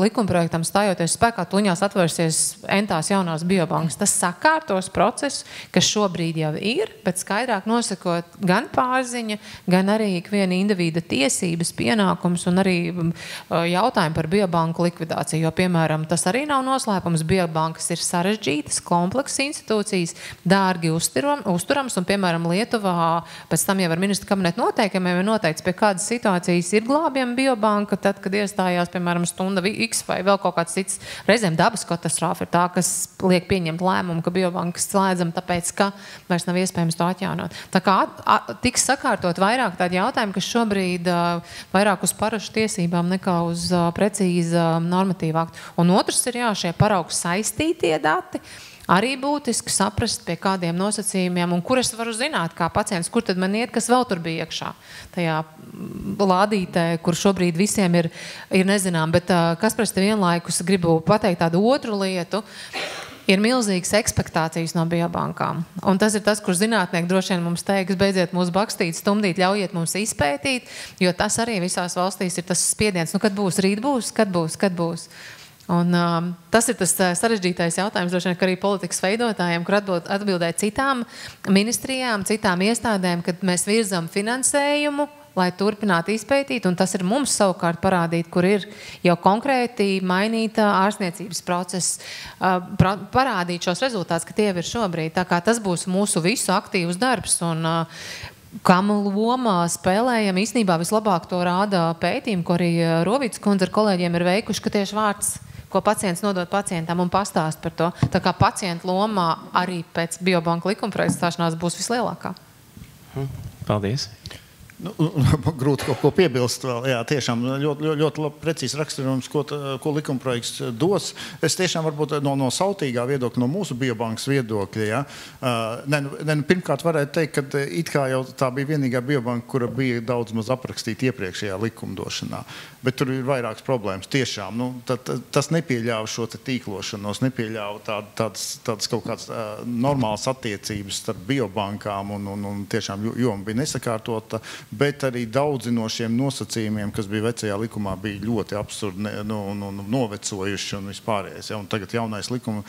likumprojektam stājoties spēkā tuņās atvērsies entās jaunās biobankas. Tas sakārtos procesu, kas šobrīd jau ir, bet skaidrāk nosakot gan pārziņa, gan arī ikviena individa tiesības, pienākums un arī jautājumi par biobanku likvidāciju. Jo, piemēram, tas arī nav noslēpums. Biobankas ir sarežģītas, kompleksas institūcijas, dārgi uzturams, un, piemēram, Lietuvā pēc tam jau ar ministru kabineta noteikumiem ir noteikts, pie kādas situācijas ir glābjama biobanka, tad, kad iestājās, piemēram, stunda X vai vēl kaut kāds cits. Reizēm dabas katastrofa ir tā, kas liek pieņemt lēmumu, ka biobankas slēdzam, tāpēc, ka vairs nav iespējams to atjaunot. Tā kā tiks sakārtot vairāk tādi jautājumi, kas šobrīd vairāk uz parašu tiesībām nekā uz precīza normatīva aktu. Un otrs ir, šie paraugu saistītie dati, arī būtiski saprast, pie kādiem nosacījumiem un kur es varu zināt, kā pacients, kur tad man iet, kas vēl tur bija iekšā tajā lādītē, kur šobrīd visiem ir nezinām. Bet kas prasti vienlaikus gribu pateikt tādu otru lietu, ir milzīgas ekspektācijas no biobankām. Un tas ir tas, kur zinātnieki droši vien mums teiks, beidziet mūs bakstīt, stumdīt, ļaujiet mums izpētīt, jo tas arī visās valstīs ir tas spiediens. Kad būs, rīt būs, kad būs. Un tas ir tas sarežģītais jautājums, droši vien, ka arī politikas veidotājiem, kur atbildēt citām ministrijām, citām iestādēm, kad mēs virzam finansējumu, lai turpinātu izpētīt, un tas ir mums savukārt parādīt, kur ir jau konkrēti mainīta ārstniecības process, parādīt šos rezultātus, ka tie ir šobrīd. Tā kā tas būs mūsu visu aktīvs darbs, un kam lomā spēlējam, īstenībā vislabāk to rāda pētījumi, ko arī Rovīts kundze ar kolēģiem ir veikuši, ka tieši vārds, ko pacients nodod pacientam un pastāst par to. Tā kā pacientu lomā arī pēc biobanku likumprojekta stāšanās būs vislielākā. Paldies. Grūti kaut ko piebilst vēl. Jā, tiešām ļoti precīzi raksturojums, ko likumprojekts dos. Es tiešām varbūt no sautīgā viedokļa, no mūsu biobankas viedokļa, ja, pirmkārt varētu teikt, ka it kā jau tā bija vienīgā biobanka, kura bija daudz maz aprakstīta iepriekšējā likumdošanā. Bet tur ir vairākas problēmas. Tiešām, tas nepieļāva šo tīklošanos, nepieļāva tādas kaut kādas normālas attiecības starp biobankām un tiešām joma bija nesakārtota. bet arī daudzi no šiem nosacījumiem, kas bija vecajā likumā, bija ļoti absurdi novecojuši un vispārējais. Ja? Un tagad jaunais likuma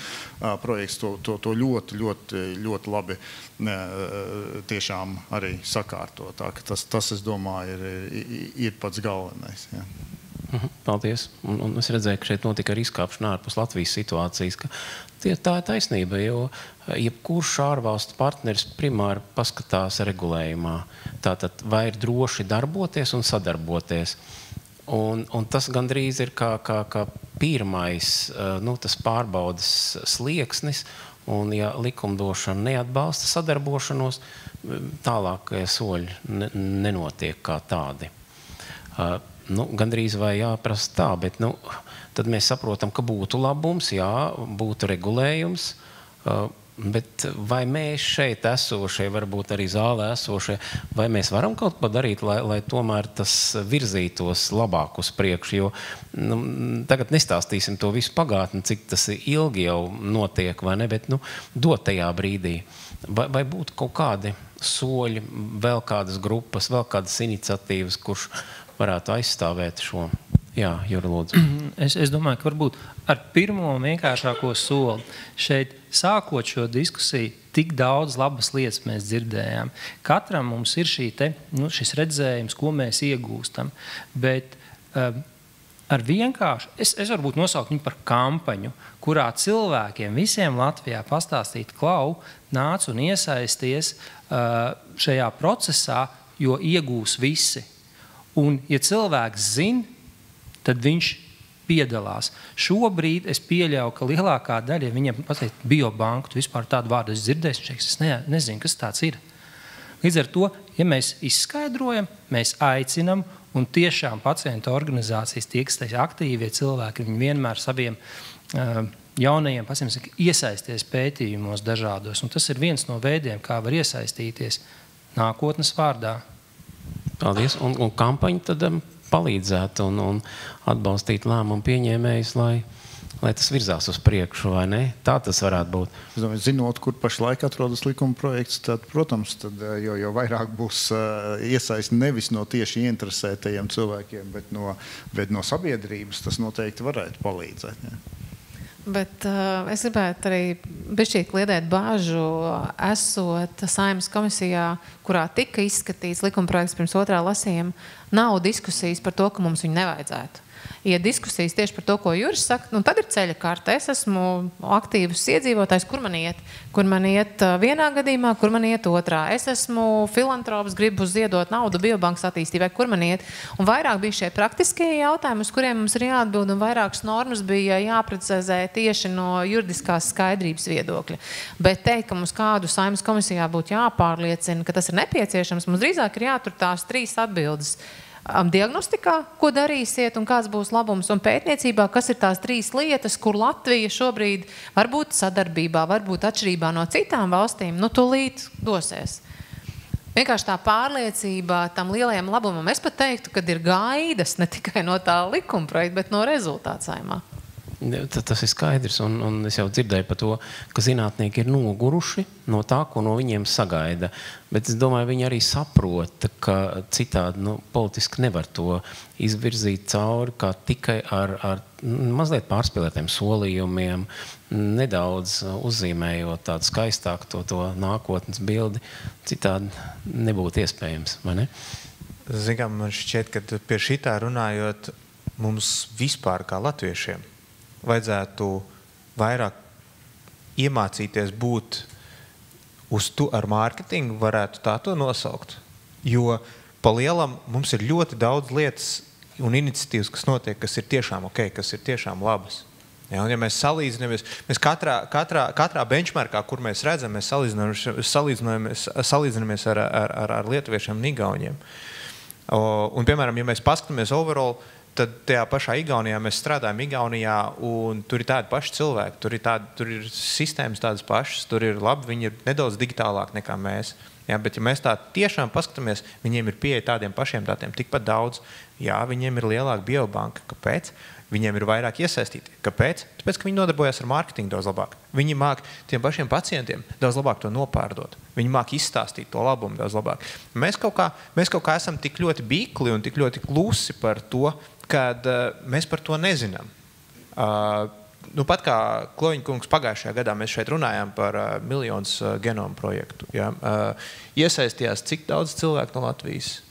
projekts to ļoti labi tiešām arī sakārto. Tā, ka tas, es domāju, ir pats galvenais. Ja? Paldies. Un es redzēju, ka šeit notika arī izkāpšana ārpus Latvijas situācijas, ka tā ir taisnība, jo jebkurš ārvalstu partneris primāri paskatās regulējumā. Tātad, vai ir droši darboties un sadarboties. Un tas gandrīz ir kā pirmais tas pārbaudas slieksnis, un ja likumdošana neatbalsta sadarbošanos, tālākie soļi nenotiek kā tādi. Gandrīz vai jāprasa tā, bet tad mēs saprotam, ka būtu labums, būtu regulējums, bet vai mēs šeit esošie, varbūt arī zālē esošie, vai mēs varam kaut ko darīt, lai tomēr tas virzītos labāk uz priekšu, jo tagad nestāstīsim to visu pagātni, cik tas ilgi jau notiek, vai ne, bet dotajā brīdī. Vai būtu kaut kādi soļi, vēl kādas grupas, vēl kādas iniciatīvas, kurš varētu aizstāvēt šo? Jā, Juri, lūdzu. Es domāju, ka varbūt ar pirmo vienkāršāko soli šeit sākot šo diskusiju, tik daudz labas lietas mēs dzirdējām. Katram mums ir šis redzējums, ko mēs iegūstam, bet ar vienkārši, es varbūt nosaukt viņu par kampaņu, kurā cilvēkiem visiem Latvijā pastāstīt, klau, nāc un iesaisties šajā procesā, jo iegūs visi. Un, ja cilvēks zina, tad viņš piedalās. Šobrīd es pieļauju, ka lielākā daļa, ja viņam pateikt biobanku, tu vispār tādu vārdu es dzirdēšu, es nezinu, kas tāds ir. Līdz ar to, ja mēs izskaidrojam, mēs aicinam, un tiešām pacientu organizācijas tie, kas aktīvie cilvēki, viņi vienmēr saviem jaunajiem pacientiem iesaisties pētījumos dažādos. Un tas ir viens no veidiem, kā var iesaistīties nākotnes vārdā. Paldies. Un kampaņa tad palīdzētu un atbalstīt lēmumu pieņēmējus, lai tas virzās uz priekšu, vai ne? Tā tas varētu būt. Es domāju, zinot, kur pašlaik atrodas likuma projekts, tad, protams, jo vairāk būs iesaisti nevis no tieši ieinteresētajiem cilvēkiem, bet no sabiedrības, tas noteikti varētu palīdzēt. Ja. Bet es gribētu arī bišķīt kliedēt bāžu, esot Saeimas komisijā, kurā tika izskatīts likumprojekts pirms otrā lasījuma, nav diskusijas par to, ka mums viņu nevajadzētu. Ja diskusijas tieši par to, ko Juris saka, tad ir ceļa karte. Es esmu aktīvs iedzīvotājs, kur man iet? Kur man iet vienā gadījumā, kur man iet otrā? Es esmu filantrops, gribu ziedot naudu biobankas attīstībai, kur man iet? Un vairāk bija šie praktiskie jautājumi, uz kuriem mums ir jāatbild, un vairākas normas bija jāprecizē tieši no juridiskās skaidrības viedokļa. Bet teikt, ka mums kādu Saeimas komisijā būtu jāpārliecina, ka tas ir nepieciešams, mums drīzāk ir jātur tās 3 atbildes. Diagnostikā, ko darīsiet un kāds būs labums, un pētniecībā, kas ir tās 3 lietas, kur Latvija šobrīd varbūt sadarbībā, varbūt atšķirībā no citām valstīm, tūlīt dosies. Vienkārši tā pārliecība tam lielajam labumam. Es pat teiktu, ka ir gaidas ne tikai no tā likuma projekta, bet no rezultāta Saeimā. Tas ir skaidrs, un es jau dzirdēju par to, ka zinātnieki ir noguruši no tā, ko no viņiem sagaida. Bet es domāju, viņi arī saprot, ka citādi politiski nevar to izvirzīt cauri, kā tikai ar mazliet pārspīlētiem solījumiem, nedaudz uzzīmējot tādu skaistāku to nākotnes bildi. Citādi nebūtu iespējams, vai ne? Zinām, man šķiet, ka pie šitā runājot mums vispār kā latviešiem vajadzētu vairāk iemācīties būt ar mārketingu, varētu tā to nosaukt. Jo pa lielam mums ir ļoti daudz lietas un iniciatīvas, kas notiek, kas ir tiešām ok, kas ir tiešām labas. Ja, un ja mēs mēs katrā benchmarkā, kur mēs redzam, mēs salīdzinamies ar lietuviešiem un igauņiem. Un, piemēram, ja mēs paskatāmies overall, tad tajā pašā Igaunijā mēs strādājam Igaunijā, un tur ir tādi paši cilvēki, tur ir sistēmas tādas pašas, tur ir labi, viņi ir nedaudz digitālāk nekā mēs. Ja, bet ja mēs tā tiešām paskatāmies, viņiem ir pieeja tādiem pašiem datiem, tikpat daudz. Jā, viņiem ir lielāka biobanka. Kāpēc? Viņiem ir vairāk iesaistīti. Kāpēc? Tāpēc, ka viņi nodarbojas ar mārketingu daudz labāk. Viņi māk tiem pašiem pacientiem daudz labāk to nopārdot. Viņi māk izstāstīt to labumu daudz labāk. Mēs kaut kā esam tik ļoti bīkli un tik ļoti klusi par to, kad mēs par to nezinām. Pat kā Kloviņa kungs pagājušajā gadā mēs šeit runājām par miljonus genomu projektu. Ja? Iesaistījās cik daudz cilvēku no Latvijas?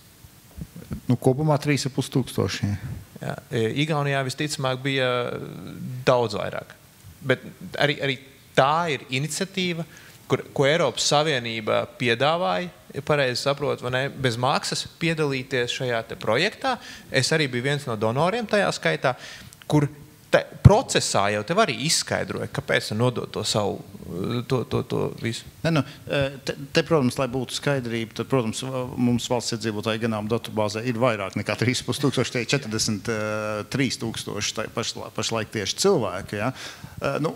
Kopumā 3500. Jā, Igaunijā visticamāk bija daudz vairāk. Bet arī tā ir iniciatīva, ko Eiropas Savienība piedāvāja, ja pareizi saprotu, vai ne, bez maksas piedalīties šajā te projektā. Es arī biju viens no donoriem tajā skaitā, kur procesā jau tev arī izskaidroja, kāpēc nodot to savu to visu. Te, protams, lai būtu skaidrība, tad, protams, mums valsts iedzīvotāju genoma datubāzē ir vairāk nekā 3500, tie 43,000 pašlaik tieši cilvēki. Ja?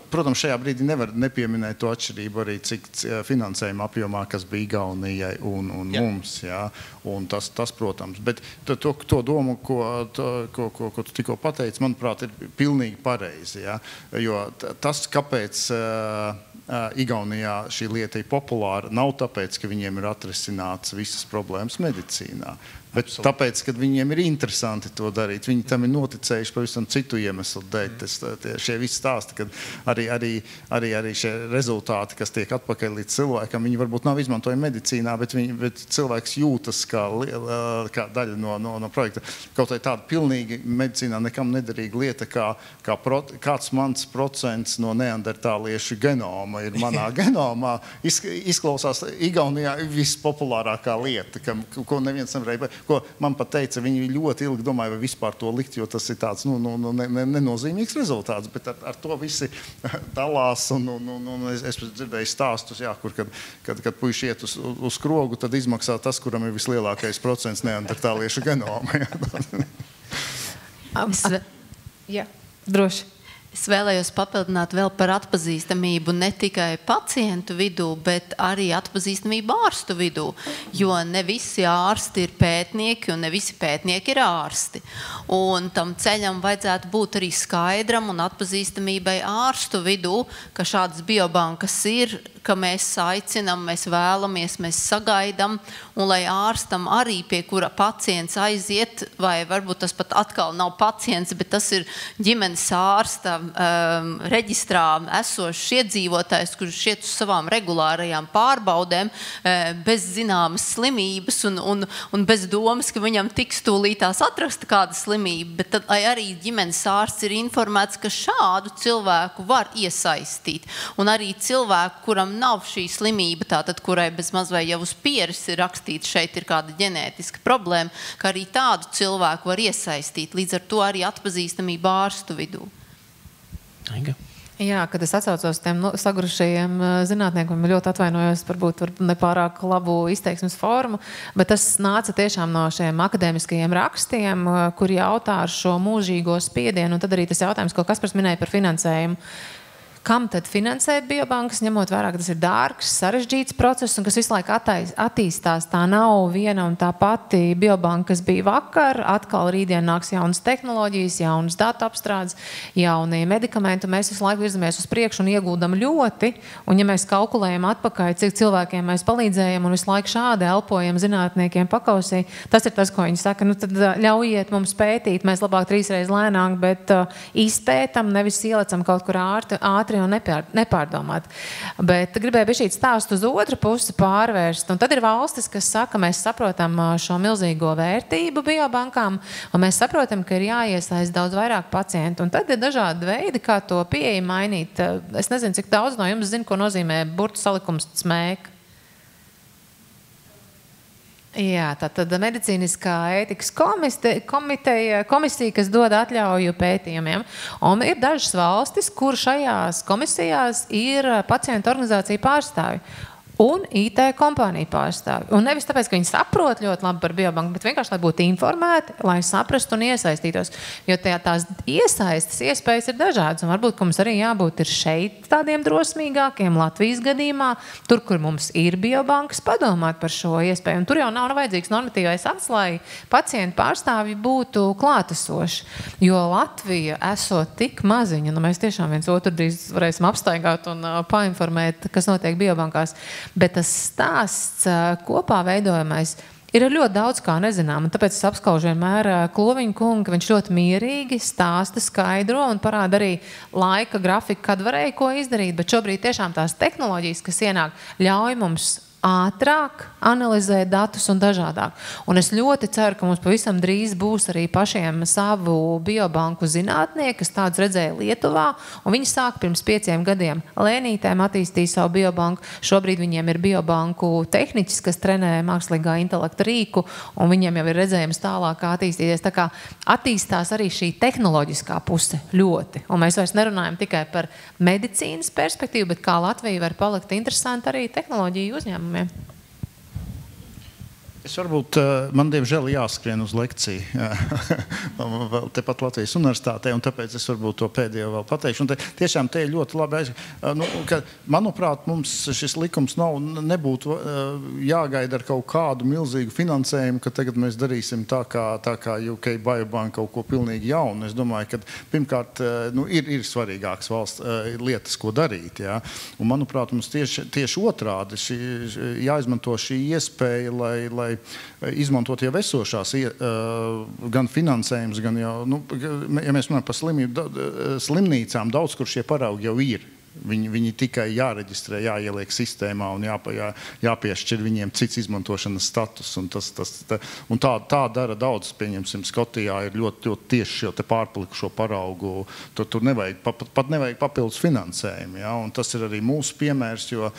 Protams, šajā brīdī nevar nepieminēt to atšķirību arī, cik finansējuma apjomā, kas bija Igaunijai un mums. Ja? Un tas, protams, bet to domu, ko tu tikko pateici, manuprāt, ir pilnīgi pareizi. Ja? Jo tas, kāpēc Igaunijā šī lieta ir populāra, nav tāpēc, ka viņiem ir atrisināts visas problēmas medicīnā, bet tāpēc, ka viņiem ir interesanti to darīt. Viņi tam ir noticējuši pavisam citu iemeslu dēļ. Šie visi stāsti, kad arī šie rezultāti, kas tiek atpakaļ līdz cilvēkam, viņi varbūt nav izmantojami medicīnā, bet cilvēks jūtas kā daļa no projekta. Kaut vai tāda pilnīgi medicīnā nekam nederīga lieta, kāds mans procents no neandertāliešu genoma ir manā genomā, izklausās Igaunijā vispopulārākā lieta, ko neviens nevarēja. Ko man pat teica, viņi ļoti ilgi domāja, vai vispār to likt, jo tas ir tāds nenozīmīgs rezultāts, bet ar to visi dalās. Es dzirdēju stāstus, jā, kur, kad puiši iet uz krogu, tad izmaksā tas, kuram ir vislielākais procents neandertāliešu genoma. Jā, droši. Es vēlējos papildināt vēl par atpazīstamību ne tikai pacientu vidū, bet arī atpazīstamību ārstu vidū, jo ne visi ārsti ir pētnieki un ne visi pētnieki ir ārsti. Un tam ceļam vajadzētu būt arī skaidram un atpazīstamībai ārstu vidū, ka šādas biobankas ir, ka mēs aicinām, mēs vēlamies, mēs sagaidām, un lai ārstam arī, pie kura pacients aiziet, vai varbūt tas pat atkal nav pacients, bet tas ir ģimenes ārsta reģistrā esošs iedzīvotājs, kurš iet uz savām regulārajām pārbaudēm bez zināmas slimības un bez domas, ka viņam tiks tūlītās atrasta kāda slimība, bet tad arī ģimenes ārsts ir informēts, ka šādu cilvēku var iesaistīt. Un arī cilvēku, kuram nav šī slimība, tātad, kurai bez maz vai jau uz pieres ir rakstīts, šeit ir kāda ģenētiska problēma, ka arī tādu cilvēku var iesaistīt. Līdz ar to arī atpazīstamība ārstu vidū. Jā, kad es atsaucos tiem sagurušajiem zinātniekiem, ļoti atvainojos varbūt nepārāk labu izteiksmes formu, bet tas nāca tiešām no šiem akadēmiskajiem rakstiem, kur jautā ar šo mūžīgo spiedienu, un tad arī tas jautājums, ko Kaspars minēja par finansējumu. Kam tad finansēt biobankas, ņemot vērā, ka tas ir dārgs, sarežģīts process un kas visu laiku attīstās. Tā nav viena un tā pati biobanka, kas bija vakar. Atkal rītdien nāks jaunas tehnoloģijas, jaunas datu apstrādes, jaunie medikamenti. Mēs visu laiku virzamies uz priekšu un ieguldam ļoti. Un ja mēs kalkulējam atpakaļ, cik cilvēkiem mēs palīdzējam un visu laiku šādi elpojam zinātniekiem pakausī, tas ir tas, ko viņi saka. Tad ļaujiet mums pētīt, mēs labāk 3 reizes lēnāk, bet izpētam, nevis ielecam kaut kur ātri un nepārdomāt. Bet gribēju bišķīt stāstu uz otru pusi pārvērst. Un tad ir valstis, kas saka, mēs saprotam šo milzīgo vērtību biobankām, un mēs saprotam, ka ir jāiesaist daudz vairāk pacientu. Un tad ir dažādi veidi, kā to pieeju mainīt. Es nezinu, cik daudz no jums zina, ko nozīmē burtu salikums smēk. Jā, tātad medicīniskā ētikas komisija, kas dod atļauju pētījumiem. Un ir dažas valstis, kur šajās komisijās ir pacientu organizācija pārstāvi. un IT kompāniju pārstāvi. Un nevis tāpēc, ka viņi saprot ļoti labi par biobanku, bet vienkārši, lai būtu informēti, lai saprastu un iesaistītos. Jo tās iesaistas iespējas ir dažādas. Un varbūt, ka mums arī jābūt ir šeit tādiem drosmīgākiem Latvijas gadījumā, tur, kur mums ir biobankas, padomāt par šo iespēju. Un tur jau nav vajadzīgs normatīvais akts, lai pacientu pārstāvji būtu klātesoši. Jo Latvija esot tik maziņa, mēs tiešām viens otru drīz varēsim apstaigāt un painformēt, kas notiek biobankās. Bet tas stāsts kopā veidojamais ir ļoti daudz kā nezinām. Un tāpēc es apskaužu vienmēr Kloviņu kungu, ka viņš ļoti mierīgi stāsta, skaidro un parāda arī laika grafiku, kad varēja ko izdarīt. Bet šobrīd tiešām tās tehnoloģijas, kas ienāk, ļauj mums ātrāk analizēt datus un dažādāk. Un es ļoti ceru, ka mums pavisam drīz būs arī pašiem savu biobanku zinātnieki, kas tādus redzēja Lietuvā, un viņi sāk pirms 5 gadiem lēnītēm attīstīja savu biobanku. Šobrīd viņiem ir biobanku tehniķis, kas trenē mākslīgā intelekta rīku, un viņiem jau ir redzējums tālāk, kā attīstīties. Tā kā attīstās arī šī tehnoloģiskā puse ļoti. Un mēs vairs nerunājam tikai par medicīnas perspektīvu, bet kā Latvija var palikt interesanti arī tehnoloģiju uzņēmumu. Es varbūt, man diemžēl jāskrien uz lekciju vēl tepat Latvijas universitātē, un tāpēc es varbūt to pēdējo vēl pateikšu. Un tiešām te ir ļoti labi, ka, manuprāt, mums šis likums nebūtu jāgaida ar kaut kādu milzīgu finansējumu, ka tagad mēs darīsim tā kā UK Biobank kaut ko pilnīgi jaunu. Es domāju, ka pirmkārt ir svarīgākas valsts lietas, ko darīt. Jā. Un, manuprāt, mums tieši otrādi jāizmanto šī iespēja, lai izmantot jau esošās gan finansējums, gan jau, ja mēs runājam par slimnīcām, daudz, kur šie paraugi jau ir. Viņi tikai jāreģistrē, jāieliek sistēmā un jāpiešķir viņiem cits izmantošanas status. Un tā dara daudz. Pieņemsim, Skotijā ir ļoti tieši šo te pārpalikušo paraugu. Tur pat nevajag papildus finansējumu. Ja? Un tas ir arī mūsu piemērs, jo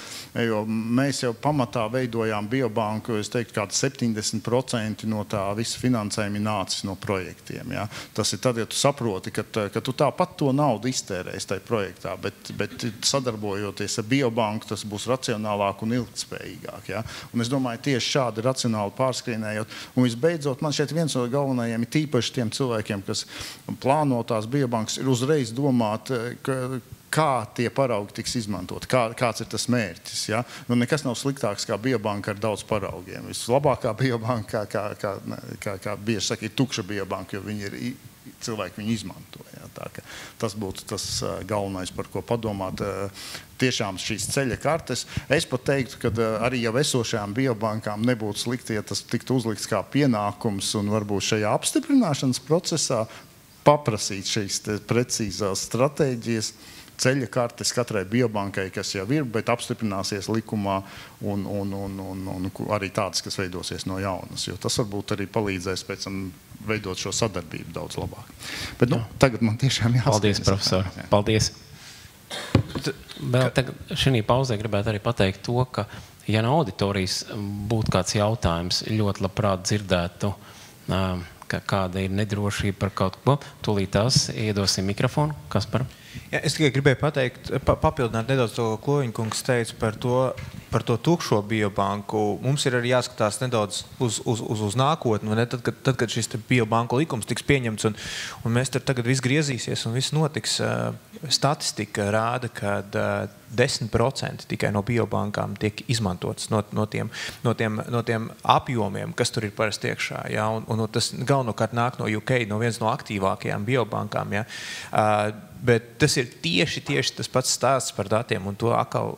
mēs jau pamatā veidojām biobanku. Es teiktu, kāds 70% no tā visa finansējuma nācis no projektiem. Ja? Tas ir tad, ja tu saproti, ka tu tāpat to naudu iztērēsi tajā projektā, bet sadarbojoties ar biobanku, tas būs racionālāk un ilgtspējīgāk. Ja? Un es domāju, tieši šādi racionāli pārskrīnējot. Un visbeidzot, man šeit viens no galvenajiem ir tīpaši tiem cilvēkiem, kas plāno tās biobankas, ir uzreiz domāt, kā tie paraugi tiks izmantot, kāds ir tas mērķis. Ja? Nekas nav sliktāks kā biobanka ar daudz paraugiem. Vislabākā biobanka, kā bieži saka, ir tukša biobanka, jo cilvēki viņu izmanto. Ja? Tas būtu tas galvenais, par ko padomāt. Tiešām šīs ceļa kartes. Es pat teiktu, ka arī jau esošajām biobankām nebūtu slikti, ja tas tiktu uzlikts kā pienākums un varbūt šajā apstiprināšanas procesā paprasīt šīs precīzās stratēģijas, ceļa kartes katrai biobankai, kas jau ir, bet apstiprināsies likumā un arī tādas, kas veidosies no jaunas. Jo tas varbūt arī palīdzēs pēc tam veidot šo sadarbību daudz labāk. Bet tagad man tiešām jāsaka. Paldies, profesor. Paldies. Vēl tagad šī pauzē gribētu arī pateikt to, ka ja no auditorijas būtu kāds jautājums, ļoti labprāt dzirdētu, kāda ir nedrošība par kaut ko, tūlīt tās iedosim mikrofonu. Kaspar? Ja, es tikai gribēju pateikt, papildināt nedaudz to, ko Kloviņa kungs teica par to tukšo biobanku. Mums ir arī jāskatās nedaudz uz nākotni, tad, kad šis biobanku likums tiks pieņemts un mēs tagad viss griezīsies un viss notiks. Statistika rāda, ka 10% tikai no biobankām tiek izmantotas no tiem apjomiem, kas tur ir parasti iekšā. Ja? Un tas galvenokārt nāk no UK, no viens no aktīvākajām biobankām. Ja? Bet tas ir tieši tas pats stāsts par datiem, un to atkal,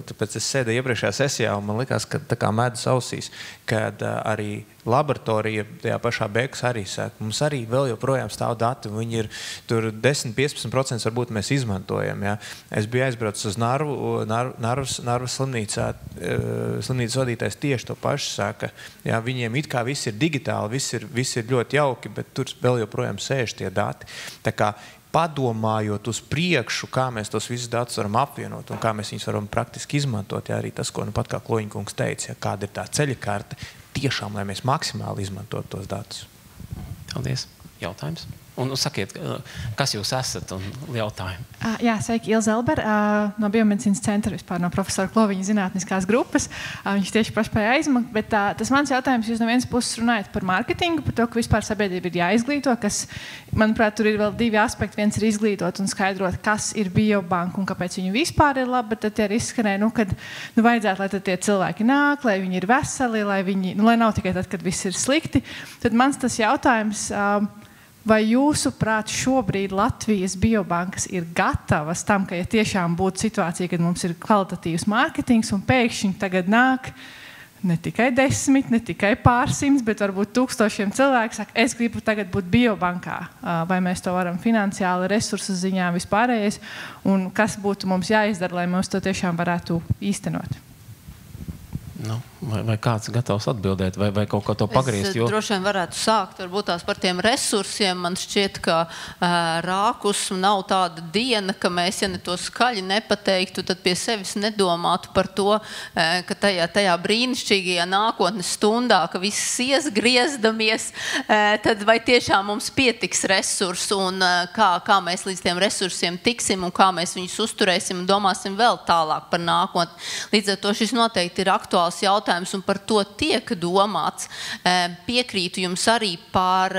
tāpēc es sēdēju iepriekšējā sesijā, un man likās, ka tā kā medus ausīs, kad arī laboratorija tajā pašā beigas arī saka, mums arī vēl joprojām stāv dati, un viņi ir tur 10-15% varbūt mēs izmantojam. Ja. Es biju aizbraucis uz Narvas slimnīcā, slimnīcas vadītājs tieši to pašu saka, ja, viņiem it kā viss ir digitāli, viss ir ļoti jauki, bet tur vēl joprojām sēž tie dati. Tā kā padomājot uz priekšu, kā mēs tos visus datus varam apvienot un kā mēs viņus varam praktiski izmantot, ja arī tas, ko pat kā Kloviņa kungs teica, ja kāda ir tā ceļa karte, tiešām, lai mēs maksimāli izmantot tos datus. Paldies. Jautājums? Un sakiet, kas jūs esat un jautājumi? Jā, sveiki, Ilze Elber, no Biomedicīnas centra, vispār no profesora Kloviņa zinātniskās grupas. Viņš tieši pašpēja aizmakt, bet tas mans jautājums, jūs no vienas puses runājat par mārketingu, par to, ka vispār sabiedrība ir jāizglīto, kas, manuprāt, tur ir vēl divi aspekti. Viens ir izglītot un skaidrot, kas ir biobanka un kāpēc viņi vispār ir labi, bet tad tie ir izskanēja, kad vajadzētu, lai tie cilvēki nāk, lai viņi ir veseli, lai nav tikai tad, kad viss ir slikti. Tad mans tas jautājums, vai jūsuprāt šobrīd Latvijas biobankas ir gatavas tam, ka ja tiešām būtu situācija, kad mums ir kvalitatīvs mārketings un pēkšņi tagad nāk ne tikai 10, ne tikai pārsimts, bet varbūt 1000 cilvēku saka, es gribu tagad būt biobankā. Vai mēs to varam finansiāli, resursu ziņā vispārējais, un kas būtu mums jāizdara, lai mums to tiešām varētu īstenot? Vai kāds gatavs atbildēt, vai kaut ko to pagriezt? Es droši vien varētu sākt varbūt tās par tiem resursiem. Man šķiet, ka rākus nav tāda diena, ka mēs, ja ne to skaļi nepateiktu, tad pie sevis nedomātu par to, ka tajā brīnišķīgajā nākotnes stundā, ka viss iesgriezdamies, tad vai tiešām mums pietiks resursu un kā mēs līdz tiem resursiem tiksim un kā mēs viņus uzturēsim un domāsim vēl tālāk par nākotni. Līdz ar to šis noteikti ir aktuāls jautājums un par to tiek domāts. Piekrītu jums arī par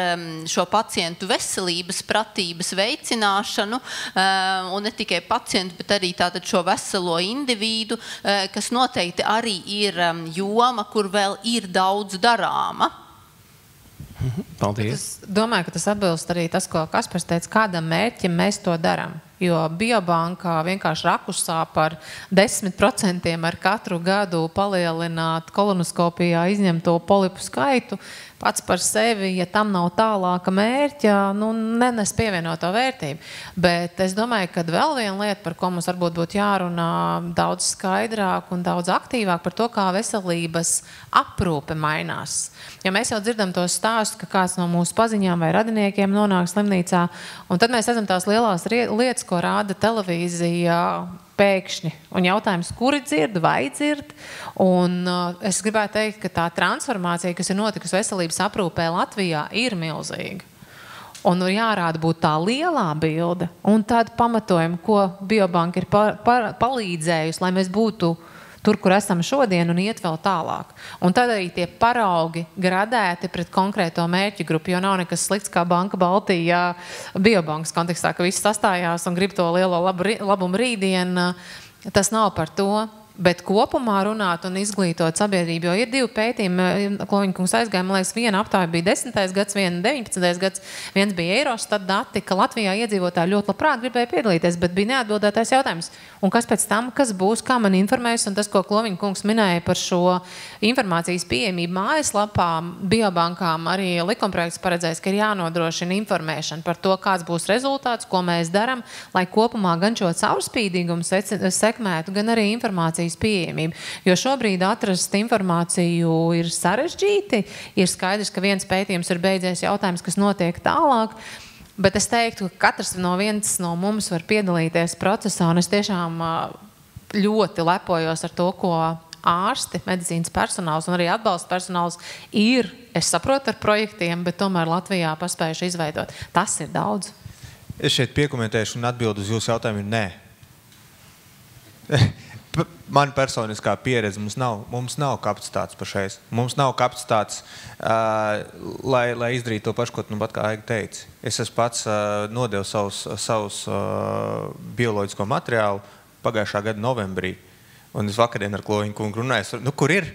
šo pacientu veselības pratības veicināšanu un ne tikai pacientu, bet arī tātad šo veselo individu, kas noteikti arī ir joma, kur vēl ir daudz darāma. Paldies. Es domāju, ka tas atbilst arī tas, ko Kaspars teica, kādam mērķim mēs to darām. Jo biobankā vienkārši rakusā par 10% ar katru gadu palielināt kolonoskopijā izņemto polipu skaitu, pats par sevi, ja tam nav tālāka mērķa, nenes pievienoto vērtību. Bet es domāju, ka vēl viena lieta, par ko mums varbūt būtu jārunā daudz skaidrāk un daudz aktīvāk par to, kā veselības aprūpe mainās. Ja mēs jau dzirdam to stāstu, ka kāds no mūsu paziņām vai radiniekiem nonāk slimnīcā, un tad mēs redzam tās lielās lietas, ko rāda televīzijā pēkšņi. Un jautājums, kuri dzird vai dzird? Un es gribētu teikt, ka tā transformācija, kas ir notikusi veselības aprūpē Latvijā, ir milzīga. Un jārāda būt tā lielā bilde un tāda pamatojuma, ko biobanka ir palīdzējusi, lai mēs būtu tur, kur esam šodien un iet vēl tālāk. Un tad arī tie paraugi gradēti pret konkrēto mērķu grupu, jo nav nekas slikts kā Banka Baltijā biobankas kontekstā, ka viss sastājās un grib to lielo labumu rītdien. Tas nav par to. Bet kopumā runāt un izglītot sabiedrību, jo ir divi pētījumi, Kloviņa kungs aizgāja, man liekas, viena aptāja bija 10. gads, viena 19. gads, viens bija Eurostat dati, ka Latvijā iedzīvotāji ļoti labprāt gribēja piedalīties, bet bija neatbildētais jautājums. Un kas pēc tam, kas būs, kā man informēs, un tas, ko Kloviņa kungs minēja par šo informācijas pieejamību mājaslapām, biobankām, arī likumprojekts paredzēs, ka ir jānodrošina informēšana par to, kāds būs rezultāts, ko mēs daram, lai kopumā gan šo caurspīdīgumu sekmētu, gan arī informācijas pieejamību. Jo šobrīd atrast informāciju ir sarežģīti. Ir skaidrs, ka viens pētījums ir beidzies, jautājums, kas notiek tālāk. Bet es teiktu, ka katrs no mums var piedalīties procesā, un es tiešām ļoti lepojos ar to, ko ārsti, medicīnas personāls un arī atbalsta personāls ir, es saprotu, ar projektiem, bet tomēr Latvijā paspējuši izveidot. Tas ir daudz. Es šeit piekomentēšu un atbildu uz jūsu jautājumu ir nē. Man personiskā pieredze, mums nav kapacitātes pašreiz. Mums nav kapacitātes, lai izdarītu to pašu, ko nu pat kā Aiga teica. Es esmu pats nodevu savus bioloģisko materiālu pagājušā gada novembrī. Un es vakardien ar Kloviņu kungu runāju, kur ir?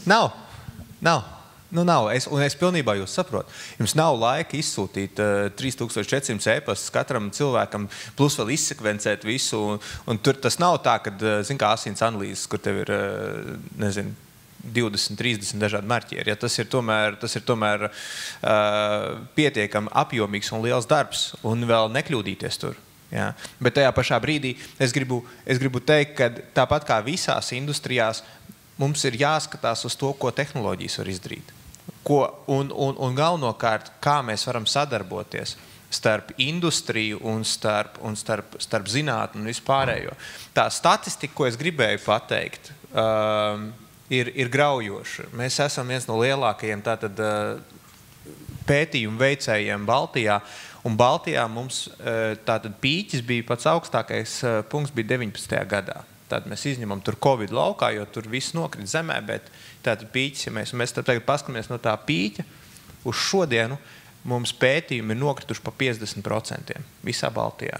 Nav. Un es pilnībā jūs saprotu. Jums nav laika izsūtīt 3400 e-pastus katram cilvēkam, plus vēl izsekvencēt visu. Un tur tas nav tā, ka, zin kā asins analīzes, kur tev ir, 20, 30 dažādi marķieri. Ja, tas ir tomēr pietiekami apjomīgs un liels darbs, un vēl nekļūdīties tur. Ja. Bet tajā pašā brīdī es gribu teikt, ka tāpat kā visās industrijās, mums ir jāskatās uz to, ko tehnoloģijas var izdarīt. Un galvenokārt, kā mēs varam sadarboties starp industriju un starp zinātni un vispārējo. Tā statistika, ko es gribēju pateikt, ir graujoša. Mēs esam viens no lielākajiem pētījumu veicējiem Baltijā, Un Baltijā mums tātad pīķis bija pats augstākais punkts bija 19. gadā. Tātad mēs izņemam tur Covid laukā, jo tur viss nokrit zemē, bet tātad pīķis, ja mēs tagad paskatāmies no tā pīķa, uz šodienu mums pētījumi ir nokrituši pa 50% visā Baltijā.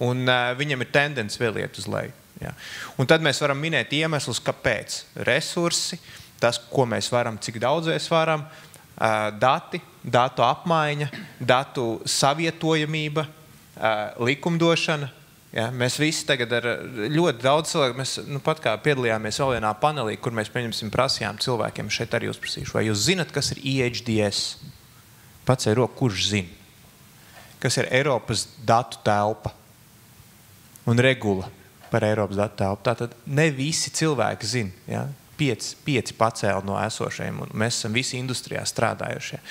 Un viņam ir tendence vēl iet uz leju. Ja. Un tad mēs varam minēt iemeslus, kāpēc. Resursi, tas, ko mēs varam, cik daudz mēs varam, dati, datu apmaiņa, datu savietojamība, likumdošana. Ja. Mēs visi tagad ar ļoti daudz cilvēku, mēs pat kā piedalījāmies vēl vienā panelī, kur mēs prasījām cilvēkiem, šeit arī uzprasīšu, vai jūs zinat, kas ir EHDS? Pats ir roku, kurš zina? Kas ir Eiropas datu telpa un regula par Eiropas datu telpu. Tātad ne visi cilvēki zina. Ja? 5 pacēli no esošajiem, un mēs esam visi industrijā strādājušie.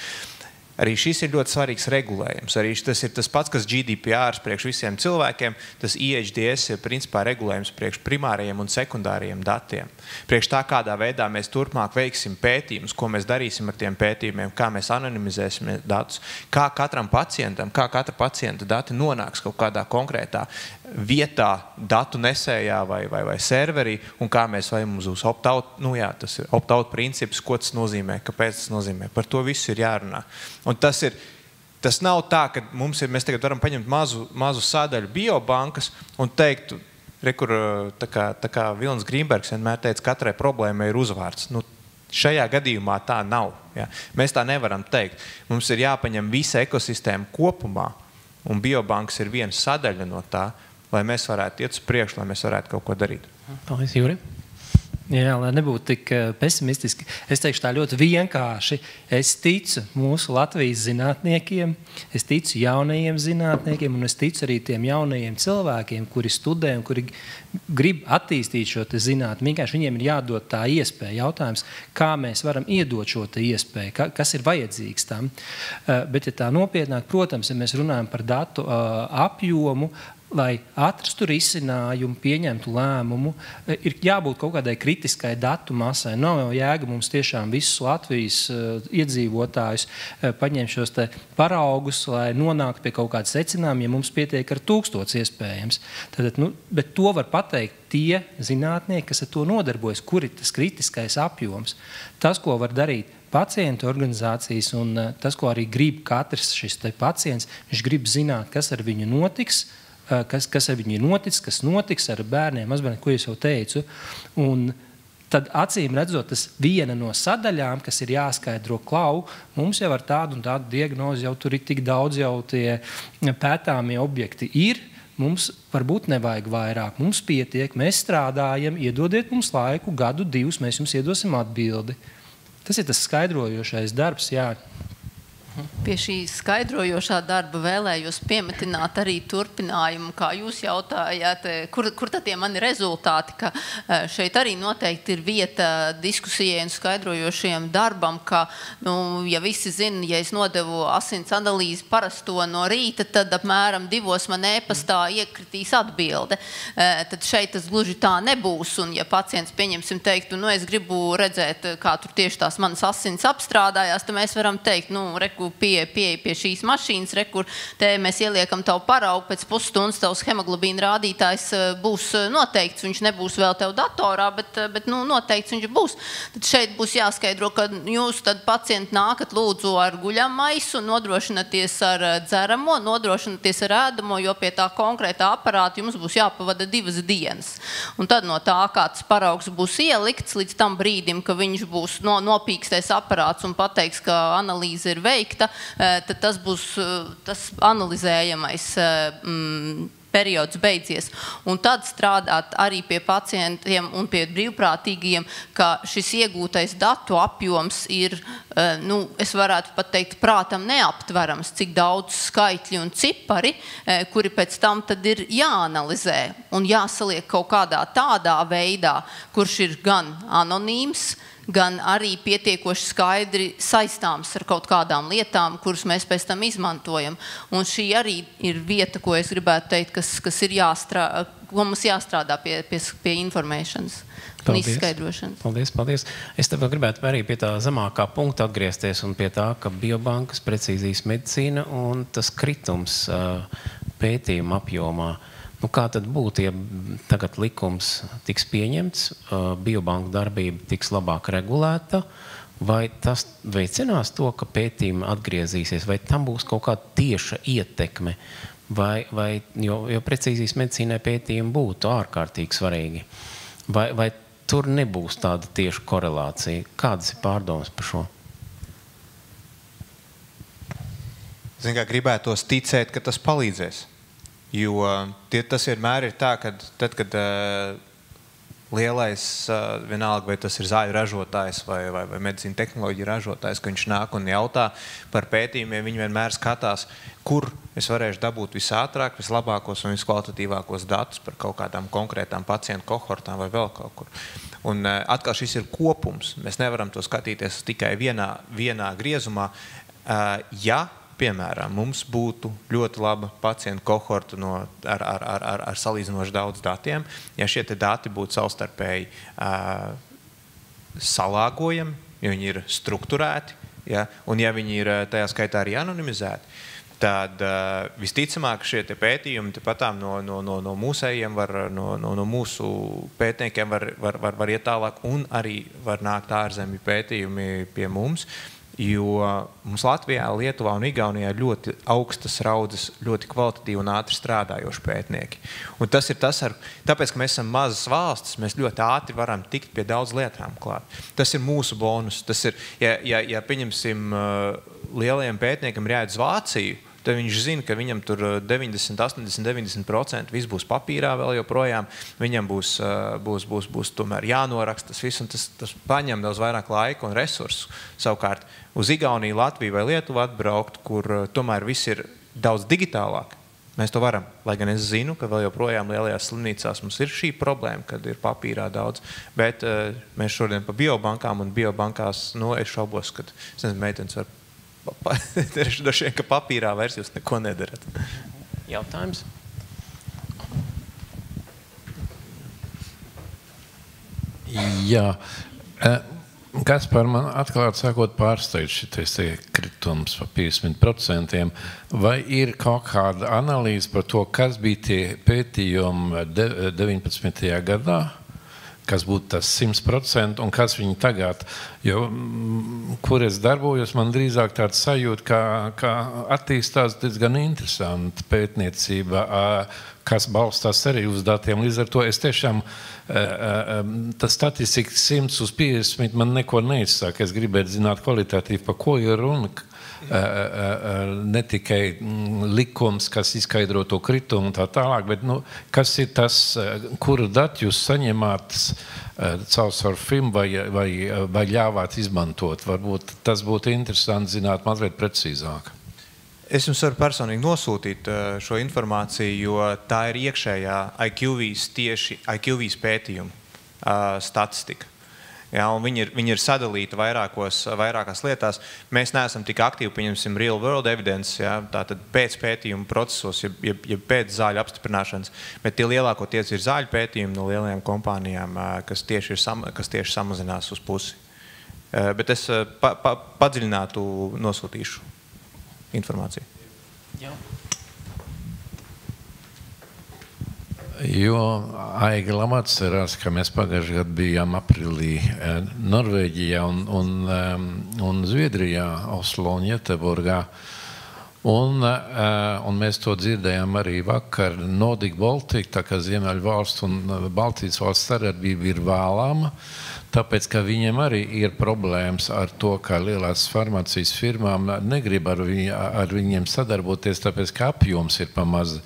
Arī šis ir ļoti svarīgs regulējums. Arī tas ir tas pats, kas GDPR priekš visiem cilvēkiem. Tas EHDS ir principā regulējums priekš primārajiem un sekundārajiem datiem. Priekš tā, kādā veidā mēs turpmāk veiksim pētījumus, ko mēs darīsim ar tiem pētījumiem, kā mēs anonimizēsim datus, kā katram pacientam, kā katra pacienta dati nonāks kaut kādā konkrētā vietā, datu nesējā vai serverī, un kā mēs vai mums būs opt-out, tas ir opt-out princips, ko tas nozīmē, kāpēc tas nozīmē. Par to viss ir jārunā. Un tas nav tā, ka mēs tagad varam paņemt mazu sadaļu biobankas un teikt, kur tā kā Vilnis Grīnbergs vienmēr teica, katrai problēmai ir uzvārds. Šajā gadījumā tā nav. Ja? Mēs tā nevaram teikt. Mums ir jāpaņem visa ekosistēma kopumā, un biobankas ir viena sadaļa no tā, lai mēs varētu iet uz priekšu, lai mēs varētu kaut ko darīt. Paldies, Jūri. Jā, lai nebūtu tik pesimistiski. Es teikšu tā ļoti vienkārši. Es ticu mūsu Latvijas zinātniekiem, es ticu jaunajiem zinātniekiem, un es ticu arī tiem jaunajiem cilvēkiem, kuri studē un kuri grib attīstīt šo te zinātni. Vienkārši viņiem ir jādod tā iespēja. Jautājums, kā mēs varam iedot šo te iespēju, kas ir vajadzīgs tam. Bet, ja tā nopietnāk, protams, ja mēs runājam par datu apjomu, lai atrastu risinājumu, pieņemtu lēmumu, ir jābūt kaut kādai kritiskai datu masai. Nav jau jēga mums tiešām visus Latvijas iedzīvotājus paņemt šos te paraugus, lai nonāktu pie kaut kāda secinājuma, ja mums pietiek ar 1000 iespējams. Tātad, bet to var pateikt tie zinātnieki, kas ar to nodarbojas, kur ir tas kritiskais apjoms. Tas, ko var darīt pacientu organizācijas un tas, ko arī grib katrs šis te pacients, viņš grib zināt, kas ar viņu notiks, kas ar viņu ir noticis, kas notiks ar bērniem, mazbērniem, ko es jau teicu. Un tad acīm redzot, tas viena no sadaļām, kas ir jāskaidro klau, mums jau ar tādu un tādu diagnozi jau tur ir tik daudz jau tie pētāmie objekti ir. Mums varbūt nevajag vairāk, mums pietiek, mēs strādājam, iedodiet mums laiku, gadu, 2, mēs jums iedosim atbildi. Tas ir tas skaidrojošais darbs, jā. Pie šī skaidrojošā darba vēlējos piemetināt arī turpinājumu, kā jūs jautājāt, kur tad tie mani rezultāti, ka šeit arī noteikti ir vieta diskusijai un skaidrojošajam darbam, ka, ja visi zina, ja es nodevu asins analīzi parasto no rīta, tad apmēram 2 man e-pastā iekritīs atbilde. Tad šeit tas gluži tā nebūs, un ja pacients, pieņemsim, teiktu, es gribu redzēt, kā tur tieši tās manas asins apstrādājās, tad mēs varam teikt, pie šīs mašīnas, kur te mēs ieliekam tavu paraugu, pēc pusstundas tavs hemoglobīna rādītājs būs noteikts, viņš nebūs vēl tev datorā, bet noteikts viņš būs. Tad šeit būs jāskaidro, ka jūs tad pacienti nākat lūdzu ar guļammaisu, nodrošināties ar dzeramo, nodrošināties ar ēdamo, jo pie tā konkrētā aparāta jums būs jāpavada 2 dienas. Un tad no tā, kā tas paraugs būs ielikts līdz tam brīdim, ka viņš būs nopīkstēs aparāts un pateiks, ka analīze ir veikta, tad tas būs tas analizējamais periods beidzies. Un tad strādāt arī pie pacientiem un pie brīvprātīgiem, ka šis iegūtais datu apjoms ir, es varētu pat teikt, prātam neaptverams, cik daudz skaitļi un cipari, kuri pēc tam tad ir jāanalizē un jāsaliek kaut kādā tādā veidā, kurš ir gan anonīms, gan arī pietiekoši skaidri saistāms ar kaut kādām lietām, kuras mēs pēc tam izmantojam. Un šī arī ir vieta, ko es gribētu teikt, kas ir ko mums jāstrādā pie informēšanas un izskaidrošanas. Paldies. Es tev gribētu arī pie tā zemākā punkta atgriezties un pie tā, ka biobankas, precīzijas medicīna un tas kritums pētījuma apjomā. Kā tad būtu, ja tagad likums tiks pieņemts, biobanku darbība tiks labāk regulēta, vai tas veicinās to, ka pētījumi atgriezīsies, vai tam būs kaut kāda tieša ietekme? Jo precīzijas medicīnai pētījumi būtu ārkārtīgi svarīgi. Vai tur nebūs tāda tieša korelācija? Kādas ir pārdomas par šo? Gribētos ticēt, ka tas palīdzēs. Jo tas vienmēr ir tā, ka tad, kad lielais, vienalga, vai tas ir zāļu ražotājs vai medicīna tehnoloģija ražotājs, ka viņš nāk un jautā par pētījumiem, viņi vienmēr skatās, kur es varēšu dabūt visātrāk, vislabākos un viskvalitatīvākos datus par kaut kādām konkrētām pacientu kohortām vai vēl kaut kur. Un atkal šis ir kopums. Mēs nevaram to skatīties tikai vienā griezumā. Piemēram, mums būtu ļoti laba pacientu kohorta ar salīdzinoši daudz datiem, ja šie dati būtu savstarpēji salāgojami, ja viņi ir strukturēti, un ja viņi ir tajā skaitā arī anonimizēti, tad visticamāk šie pētījumi patām no mūsējiem, no mūsu pētniekiem var iet tālāk un arī var nākt ārzemju pētījumi pie mums. Jo mums Latvijā, Lietuvā un Igaunijā ļoti augstas raudzes, ļoti kvalitatīvi un ātri strādājoši pētnieki. Un tas ir tāpēc, ka mēs esam mazas valstis, mēs ļoti ātri varam tikt pie daudz lietām klāt. Tas ir mūsu bonus. Tas ir, ja pieņemsim lielajiem pētniekam ir jāiet uz Vāciju, tad viņš zina, ka viņam tur 90, 80, 90% viss būs papīrā vēl joprojām. Viņam būs tomēr jānoraksta tas viss, un tas paņem daudz vairāk laika un resursu. Savukārt uz Igauniju, Latviju vai Lietuvu atbraukt, kur tomēr viss ir daudz digitālāk. Mēs to varam, lai gan es zinu, ka vēl joprojām lielajās slimnīcās mums ir šī problēma, kad ir papīrā daudz, bet mēs šodien pa biobankām un biobankās, es šaubos, kad meitenes var droši vien, ka papīrā vairs jūs neko nedarat. Jautājums? Jā. Kaspar, man atklāti sakot pārsteidz šitais kritums par 50%. Vai ir kaut kāda analīze par to, kas bija tie pētījumi 19. gadā? Kas būtu tas 100% un kas viņi tagad, jo, kur es darbojos, man drīzāk tāds sajūta, ka attīstās diezgan interesanti pētniecība, kas balstās arī uz datiem. Līdz ar to es tiešām, tas statistika 100 uz 50 man neko neizsaka. Es gribētu zināt kvalitatīvi, par ko ir runa. Ne tikai likums, kas izskaidro to kritumu un tā tālāk, bet kas ir tas, kuru dati jūs saņemāt caur film vai ļāvāt izmantot? Varbūt tas būtu interesanti zināt mazliet precīzāk. Es jums varu personīgi nosūtīt šo informāciju, jo tā ir iekšējā IQVIS pētījuma statistika. Ja, un viņi ir sadalīti vairākās lietās. Mēs neesam tik aktīvi, pieņemsim, real world evidence, ja, tātad pēc pētījuma procesos, ja pēc zāļu apstiprināšanas, bet tie lielākoties ir zāļu pētījumi no lielajām kompānijām, kas tieši samazinās uz pusi. Bet es padziļinātu nosūtīšu informāciju. Jā. Jo Aiga atcerās, ka mēs pagājušajā gadā bijām aprīlī Norvēģijā un Zviedrijā, Oslo un Jeteborgā. Un mēs to dzirdējām arī vakar. Nordic Baltic, tā kā Ziemeļu valsts un Baltijas valsts sadarbība ir vēlama, tāpēc, ka viņiem arī ir problēmas ar to, ka lielās farmācijas firmām negrib ar viņiem sadarboties, tāpēc, ka apjoms ir pamaz.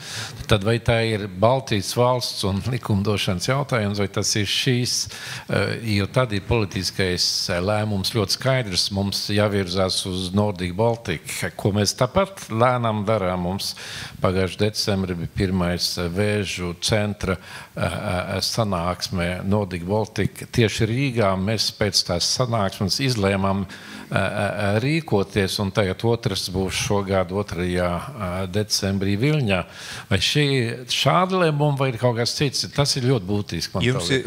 Tad vai tā ir Baltijas valsts un likumdošanas jautājums, vai tas ir šīs, jo tad ir politiskais lēmums ļoti skaidrs, mums jāvirzās uz Nordic Baltic, ko mēs tāpat bet lēnām darām. Mums pagājuši decembrī bija pirmais vēžu centra sanāksme Nordic Baltic. Tieši Rīgā mēs pēc tās sanāksmes izlēmām rīkoties, un tagad otrs būs šogad 2. decembrī Viļņā. Vai šādi lēmumi vai ir kaut kas cits? Tas ir ļoti būtiski.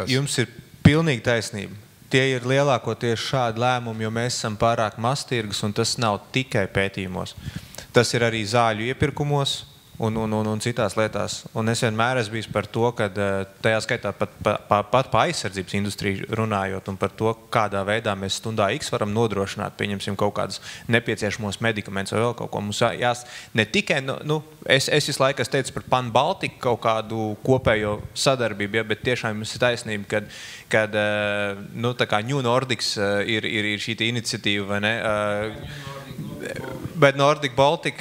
Jums ir pilnīgi taisnība. Tie ir lielākoties šādi lēmumi, jo mēs esam pārāk maztirgus, un tas nav tikai pētījumos. Tas ir arī zāļu iepirkumos un citās lietās. Un es vienmēr esmu bijis par to, ka tajā skaitā pat pa aizsardzības industriju runājot un par to, kādā veidā mēs stundā X varam nodrošināt, pieņemsim kaut kādus nepieciešamos medikamentus vai vēl kaut ko. Mums ne tikai, es visu laiku teicu par Pan Baltiku kaut kādu kopējo sadarbību, bet tiešām jums ir taisnība, kad tā kā New Nordics ir šī iniciatīva, vai ne? Bet Nordic Baltic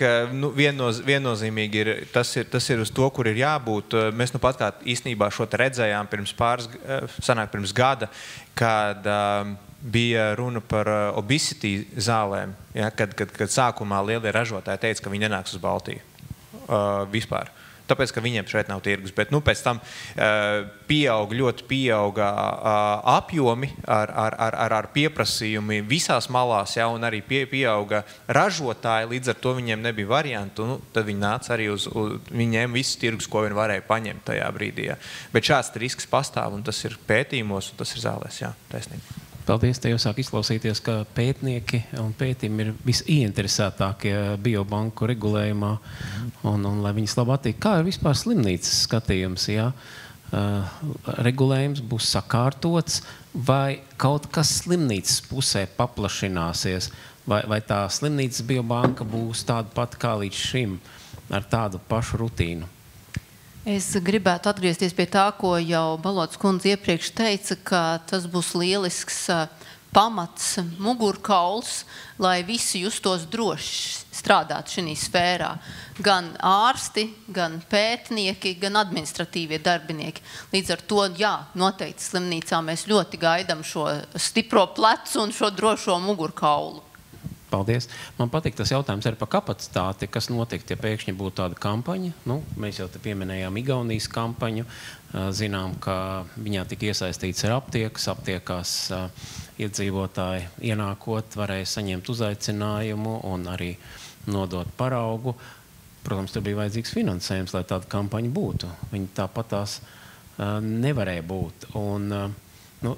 viennozīmīgi tas ir uz to, kur ir jābūt. Mēs pat kā īstenībā šo te redzējām pirms gada, kad bija runa par obesity zālēm, ja, kad sākumā lielie ražotāji teica, ka viņi nenāks uz Baltiju vispār. Tāpēc, ka viņiem šeit nav tirgus. Bet pēc tam ļoti pieauga apjomi ar pieprasījumi visās malās, ja, un arī pieauga ražotāji, līdz ar to viņiem nebija variantu. Tad viņi nāca arī viņiem visus tirgus, ko viņi varēja paņemt tajā brīdī. Ja. Bet šāds risks pastāv, un tas ir pētījumos, un tas ir zālēs. Jā, taisnība. Paldies, te jau sāk izklausīties, ka pētnieki un pētījumi ir visieinteresētākie biobanku regulējumā, un lai viņas labi attīk. Kā ir vispār slimnīcas skatījums, ja regulējums būs sakārtots, vai kaut kas slimnīcas pusē paplašināsies, vai tā slimnīcas biobanka būs tāda pat kā līdz šim, ar tādu pašu rutīnu? Es gribētu atgriezties pie tā, ko jau Balotas kundze iepriekš teica, ka tas būs lielisks pamats, mugurkauls, lai visi justos droši strādāt šī sfērā. Gan ārsti, gan pētnieki, gan administratīvie darbinieki. Līdz ar to, jā, noteikti slimnīcā mēs ļoti gaidām šo stipro plecu un šo drošo mugurkaulu. Paldies. Man patīk tas jautājums arī par kapacitāti, kas notikt, ja pēkšņi būtu tāda kampaņa. Mēs jau te pieminējām Igaunijas kampaņu. Zinām, ka viņā tika iesaistīts ar aptiekas. Aptiekās iedzīvotāji ienākot varēja saņemt uzaicinājumu un arī nodot paraugu. Protams, tur bija vajadzīgs finansējums, lai tāda kampaņa būtu. Viņi tāpatās nevarēja būt. Un,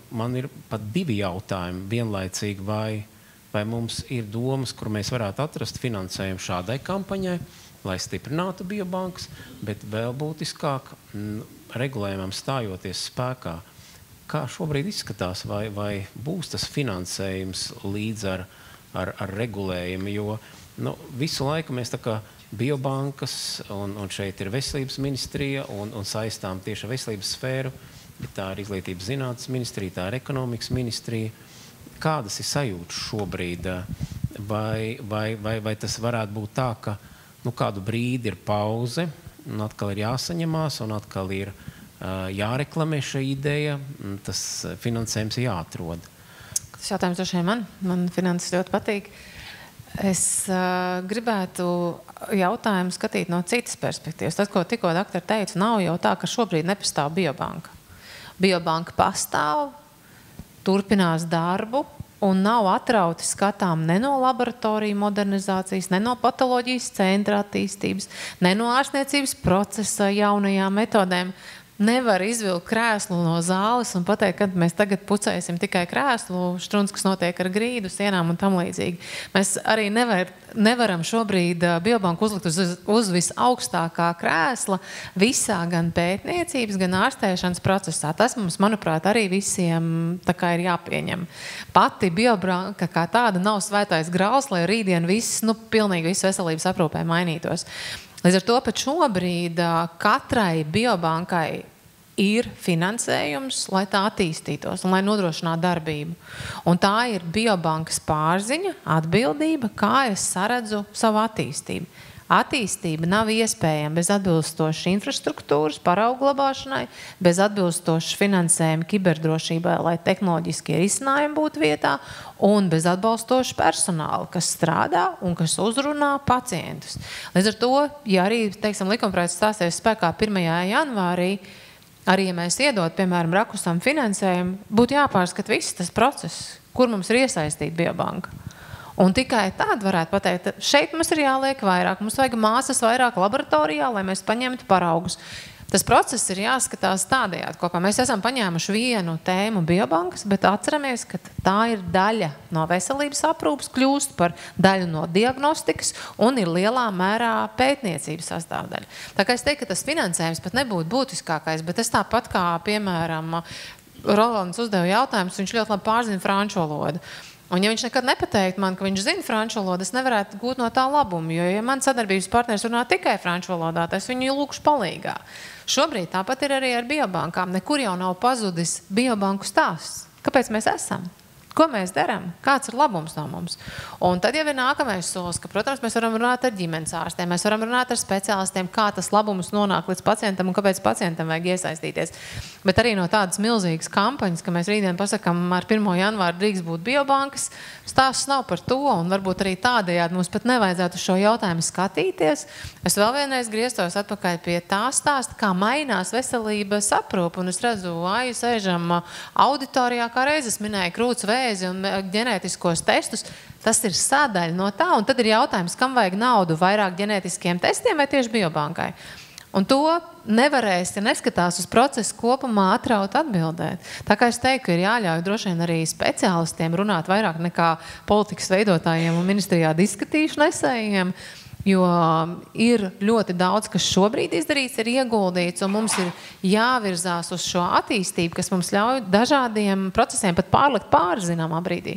man ir pat 2 jautājumi vienlaicīgi, vai mums ir domas, kur mēs varētu atrast finansējumu šādai kampaņai, lai stiprinātu biobankas, bet vēl būtiskāk regulējumam stājoties spēkā. Kā šobrīd izskatās, vai būs tas finansējums līdz ar regulējumu, jo visu laiku mēs tā kā biobankas, un šeit ir veselības ministrija, un saistām tieši veselības sfēru, bet tā ir izglītības zinātnes ministrija, tā ir ekonomikas ministrija. Kādas ir sajūtas šobrīd? Vai tas varētu būt tā, ka kādu brīdi ir pauze, un atkal ir jāsaņemās, un atkal ir jāreklamē šī ideja, tas finansējums ir jāatrod? Tas jautājums droši vien man finanses ļoti patīk. Es gribētu jautājumu skatīt no citas perspektīvas. Tas, ko tikko doktori teica, nav jau tā, ka šobrīd nepastāv biobanka. Biobanka pastāv, turpinās darbu un nav atrauti skatām ne no laboratoriju modernizācijas, ne no patoloģijas centra attīstības, ne no ārstniecības procesa jaunajām metodēm. Nevar izvilkt krēslu no zāles un pateikt, ka mēs tagad pucēsim tikai krēslu, štruns, kas notiek ar grīdu, sienām un tam līdzīgi. Mēs arī nevaram šobrīd biobanku uzlikt uz visaugstākā krēsla visā gan pētniecības, gan ārstēšanas procesā. Tas mums, manuprāt, arī visiem tā kā ir jāpieņem. Pati biobanka kā tāda nav svētais grauls, lai rītdien viss, pilnīgi viss veselības aprūpē mainītos. Līdz ar to pat šobrīd katrai biobankai ir finansējums, lai tā attīstītos un lai nodrošinātu darbību. Un tā ir biobankas pārziņa, atbildība, kā es saredzu savu attīstību. Attīstība nav iespējama bez atbilstošas infrastruktūras, paraugu glabāšanai, bez atbilstošas finansējuma kiberdrošībai, lai tehnoloģiskie risinājumi būtu vietā, un bez atbalstoša personāla, kas strādā un kas uzrunā pacientus. Līdz ar to, ja arī, teiksim, likumprojekts stāsies spēkā 1. janvārī, arī, ja mēs iedot, piemēram, Rakusam finansējumu, būtu jāpārskat viss tas process, kur mums ir iesaistīta biobanka. Un tikai tād varētu pateikt, šeit mums ir jāliek vairāk, mums vajag māsas vairāk laboratorijā, lai mēs paņemtu paraugus. Tas process ir jāskatās tādējādi kopā. Mēs esam paņēmuši vienu tēmu biobankas, bet atceramies, ka tā ir daļa no veselības aprūpes, kļūst par daļu no diagnostikas un ir lielā mērā pētniecības sastāvdaļa. Tā kā es teiktu, ka tas finansējums pat nebūtu būtiskākais, bet es tāpat kā, piemēram, Rolands uzdeva jautājumus, viņš ļoti labi pārzina franču valodu. Un ja viņš nekad nepateikt man, ka viņš zina franču valodu, es nevarētu gūt no tā labumu, jo, ja man sadarbības partners runā tikai franču valodā, tad es viņu lūkšu palīgā. Šobrīd tāpat ir arī ar biobankām. Nekur jau nav pazudis biobanku stāsts. Kāpēc mēs esam? Ko mēs darām? Kāds ir labums no mums? Un tad jau ir nākamais solis, ka, protams, mēs varam runāt ar ģimenes ārstiem, mēs varam runāt ar speciālistiem, kā tas labums nonāk līdz pacientam un kāpēc pacientam vajag iesaistīties. Bet arī no tādas milzīgas kampaņas, ka mēs rītdien pasakām, ar 1. janvāru drīkst būt biobankas, stāsts nav par to, un varbūt arī tādējādi mums pat nevajadzētu šo jautājumu skatīties. Es vēl vienreiz grieztos atpakaļ pie tā stāsta, kā mainās veselības aprūpe, un es redzu, sēžam auditorijā, kā reizes minēja krūts vēzi un ģenētiskos testus. Tas ir sadaļa no tā, un tad ir jautājums, kam vajag naudu vairāk ģenētiskiem testiem vai tieši biobankai. Un to nevarēs, ja neskatās uz procesu kopumā, atraut atbildēt. Tā kā es teiktu, ir jāļauj droši vien arī speciālistiem runāt vairāk nekā politikas veidotājiem un ministrijā diskutīšu nesējiem, jo ir ļoti daudz, kas šobrīd izdarīts, ir ieguldīts, un mums ir jāvirzās uz šo attīstību, kas mums ļauj dažādiem procesiem pat pārlikt pāri zināmā brīdī.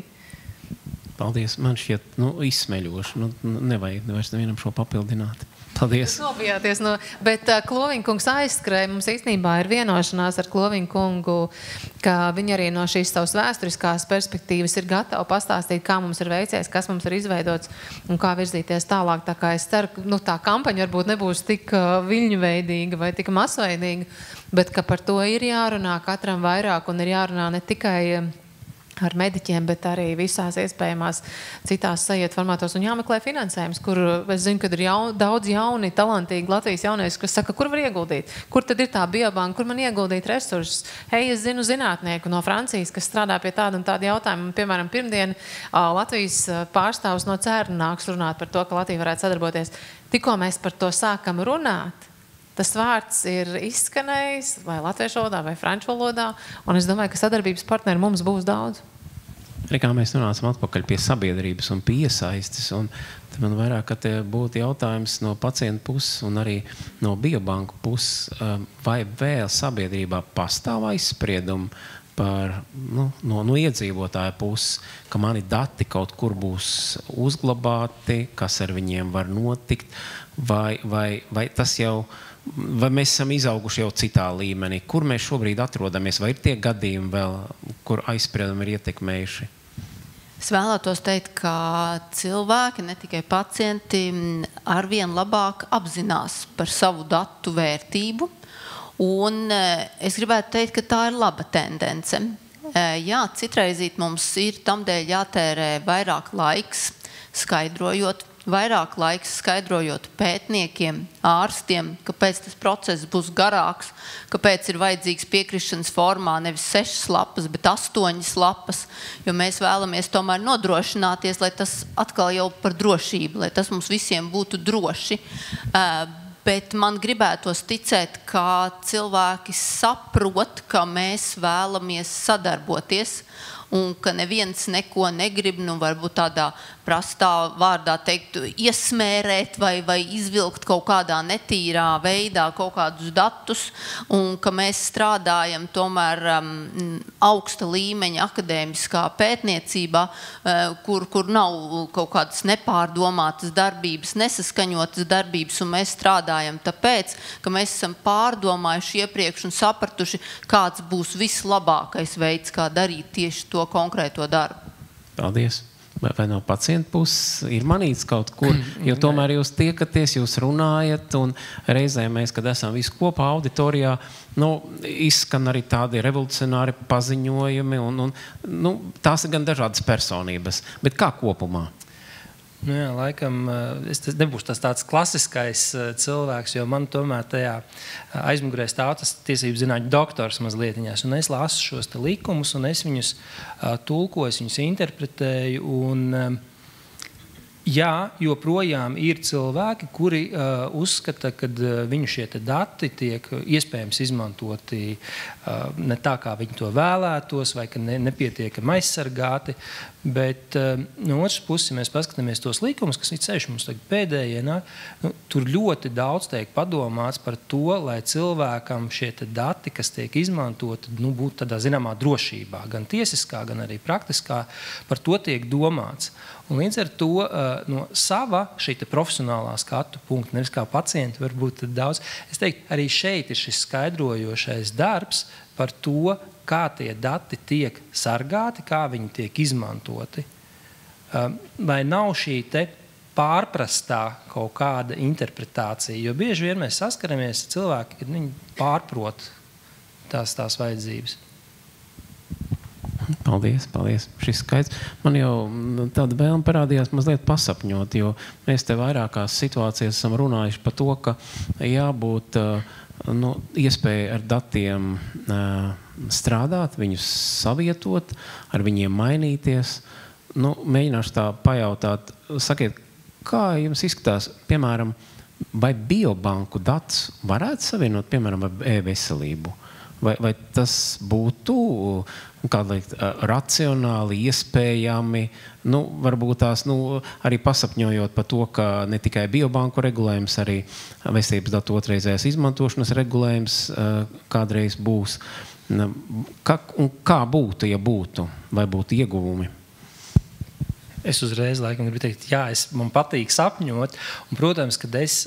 Paldies. Man šķiet, izsmeļoši. Nevajag vairs nevienam šo papildināt. Paldies. Nobijāties, bet Kloviņa kungs aizskrēja. Mums īstenībā ir vienošanās ar Kloviņa kungu, ka viņi arī no šīs savas vēsturiskās perspektīvas ir gatavi pastāstīt, kā mums ir veicies, kas mums ir izveidots un kā virzīties tālāk. Tā kā es ceru, ka tā kampaņa varbūt nebūs tik viļņveidīga vai tik masveidīga, bet ka par to ir jārunā katram vairāk un ir jārunā ne tikai ar mediķiem, bet arī visās iespējamās citās sajiet formātos un jāmeklē finansējums, kur es zinu, ka ir daudz jauni, talantīgi Latvijas jaunieši, kas saka, kur var ieguldīt, kur tad ir tā biobanka, kur man ieguldīt resursus. Hei, es zinu zinātnieku no Francijas, kas strādā pie tāda un tāda jautājuma. Piemēram, pirmdien Latvijas pārstāvs no CERN nāks runāt par to, ka Latvija varētu sadarboties. Tikko mēs par to sākam runāt, tas vārds ir izskanējis vai latviešu valodā, vai franču valodā, un es domāju, ka sadarbības partneri mums būs daudz. Kā mēs nonācam atpakaļ pie sabiedrības un pie iesaistes, un man vairāk, ka te būtu jautājums no pacientu puses un arī no biobanku puses, vai vēl sabiedrībā pastāv aizspriedumi par, no iedzīvotāja puses, ka mani dati kaut kur būs uzglabāti, kas ar viņiem var notikt, vai tas jau, vai mēs esam izauguši jau citā līmenī, kur mēs šobrīd atrodamies, vai ir tie gadījumi vēl, kur aizspriedumi ir ietekmējuši? Es vēlētos teikt, ka cilvēki, ne tikai pacienti, arvien labāk apzinās par savu datu vērtību, un es gribētu teikt, ka tā ir laba tendence. Jā, citreizīt mums ir tamdēļ jātērē vairāk laiks skaidrojot, vairāk laiks skaidrojot pētniekiem, ārstiem, kāpēc tas process būs garāks, kāpēc ir vajadzīgs piekrišanas formā nevis 6 lapas, bet 8 lapas, jo mēs vēlamies tomēr nodrošināties, lai tas atkal jau par drošību, lai tas mums visiem būtu droši. Bet man gribētos ticēt, ka cilvēki saprot, ka mēs vēlamies sadarboties un ka neviens neko negrib, varbūt tādā prastā vārdā teikt, iesmērēt vai izvilkt kaut kādā netīrā veidā kaut kādus datus, un ka mēs strādājam tomēr augsta līmeņa akadēmiskā pētniecībā, kur nav kaut kādas nepārdomātas darbības, nesaskaņotas darbības, un mēs strādājam tāpēc, ka mēs esam pārdomājuši iepriekš un sapratuši, kāds būs vislabākais veids, kā darīt tieši to konkrēto darbu. Paldies. Vai no pacienta puses ir manīts kaut kur, jo tomēr jūs tiekaties, jūs runājat, un reizē mēs, kad esam visi kopā auditorijā, izskan arī tādi revolucionāri paziņojumi, un tās ir gan dažādas personības, bet kā kopumā? Jā, laikam, es nebūšu tāds klasiskais cilvēks, jo man tomēr tajā aizmugurē stāv tas tiesību zinātņu doktors mazlietiņās, un es lasu šos te likumus, un es viņus tulkoju, viņus interpretēju, un jā, joprojām ir cilvēki, kuri uzskata, ka viņu šie te dati tiek iespējams izmantoti ne tā, kā viņi to vēlētos, vai ka nepietiekami aizsargāti, bet no otras puses, ja mēs paskatāmies tos likumus, kas ir ceļš mums tagad pēdējie nāk, tur ļoti daudz tiek padomāts par to, lai cilvēkam šie te dati, kas tiek izmantoti, būtu tādā zināmā drošībā, gan tiesiskā, gan arī praktiskā, par to tiek domāts. Un līdz ar to no sava šī profesionālā skatu punkta, nevis kā pacienti, varbūt daudz, es teiktu, arī šeit ir šis skaidrojošais darbs par to, kā tie dati tiek sargāti, kā viņi tiek izmantoti. Lai nav šī te pārprastā kaut kāda interpretācija, jo bieži vien mēs saskaramies cilvēki, kad viņi pārprot tās vajadzības. Paldies. Šis skaits. Man jau tāda vēlme parādījās mazliet pasapņot, jo mēs te vairākās situācijās esam runājuši par to, ka jābūt iespēja ar datiem strādāt, viņus savietot, ar viņiem mainīties. Mēģināšu tā pajautāt. Sakiet, kā jums izskatās, piemēram, vai biobanku datus varētu savienot, piemēram, ar e-veselību? Vai tas būtu racionāli, iespējami, varbūt tās arī pasapņojot par to, ka ne tikai biobanku regulējums, arī veselības datu otrreizējās izmantošanas regulējums kādreiz būs. Kā būtu, ja būtu, vai būtu ieguvumi? Es uzreiz laikam gribu teikt, jā, man patīk sapņot, un, protams, kad es,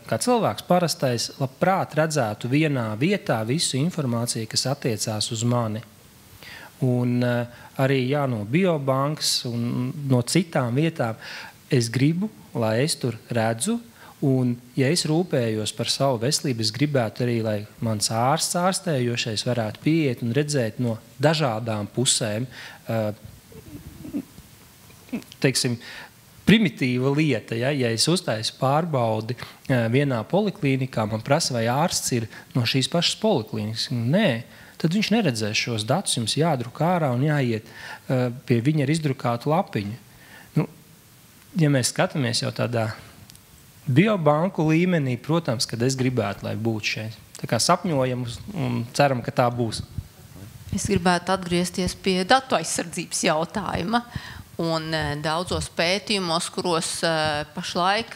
kā cilvēks parastais, labprāt redzētu vienā vietā visu informāciju, kas attiecās uz mani. Un arī no biobankas un no citām vietām es gribu, lai es tur redzu, un, ja es rūpējos par savu veselību, es gribētu arī, lai mans ārstējošais varētu pieiet un redzēt no dažādām pusēm, teiksim, primitīva lieta, ja es uztaisu pārbaudi vienā poliklīnikā, man prasa, vai ārsts ir no šīs pašas poliklīnikas. Nē, tad viņš neredzēs šos datus, jums jādruk ārā un jāiet pie viņa ar izdrukātu lapiņu. Ja mēs skatāmies jau tādā biobanku līmenī, protams, kad es gribētu, lai būtu šeit. Tā kā sapņojam un ceram, ka tā būs. Es gribētu atgriezties pie datu aizsardzības jautājuma. Un daudzos pētījumos, kuros pašlaik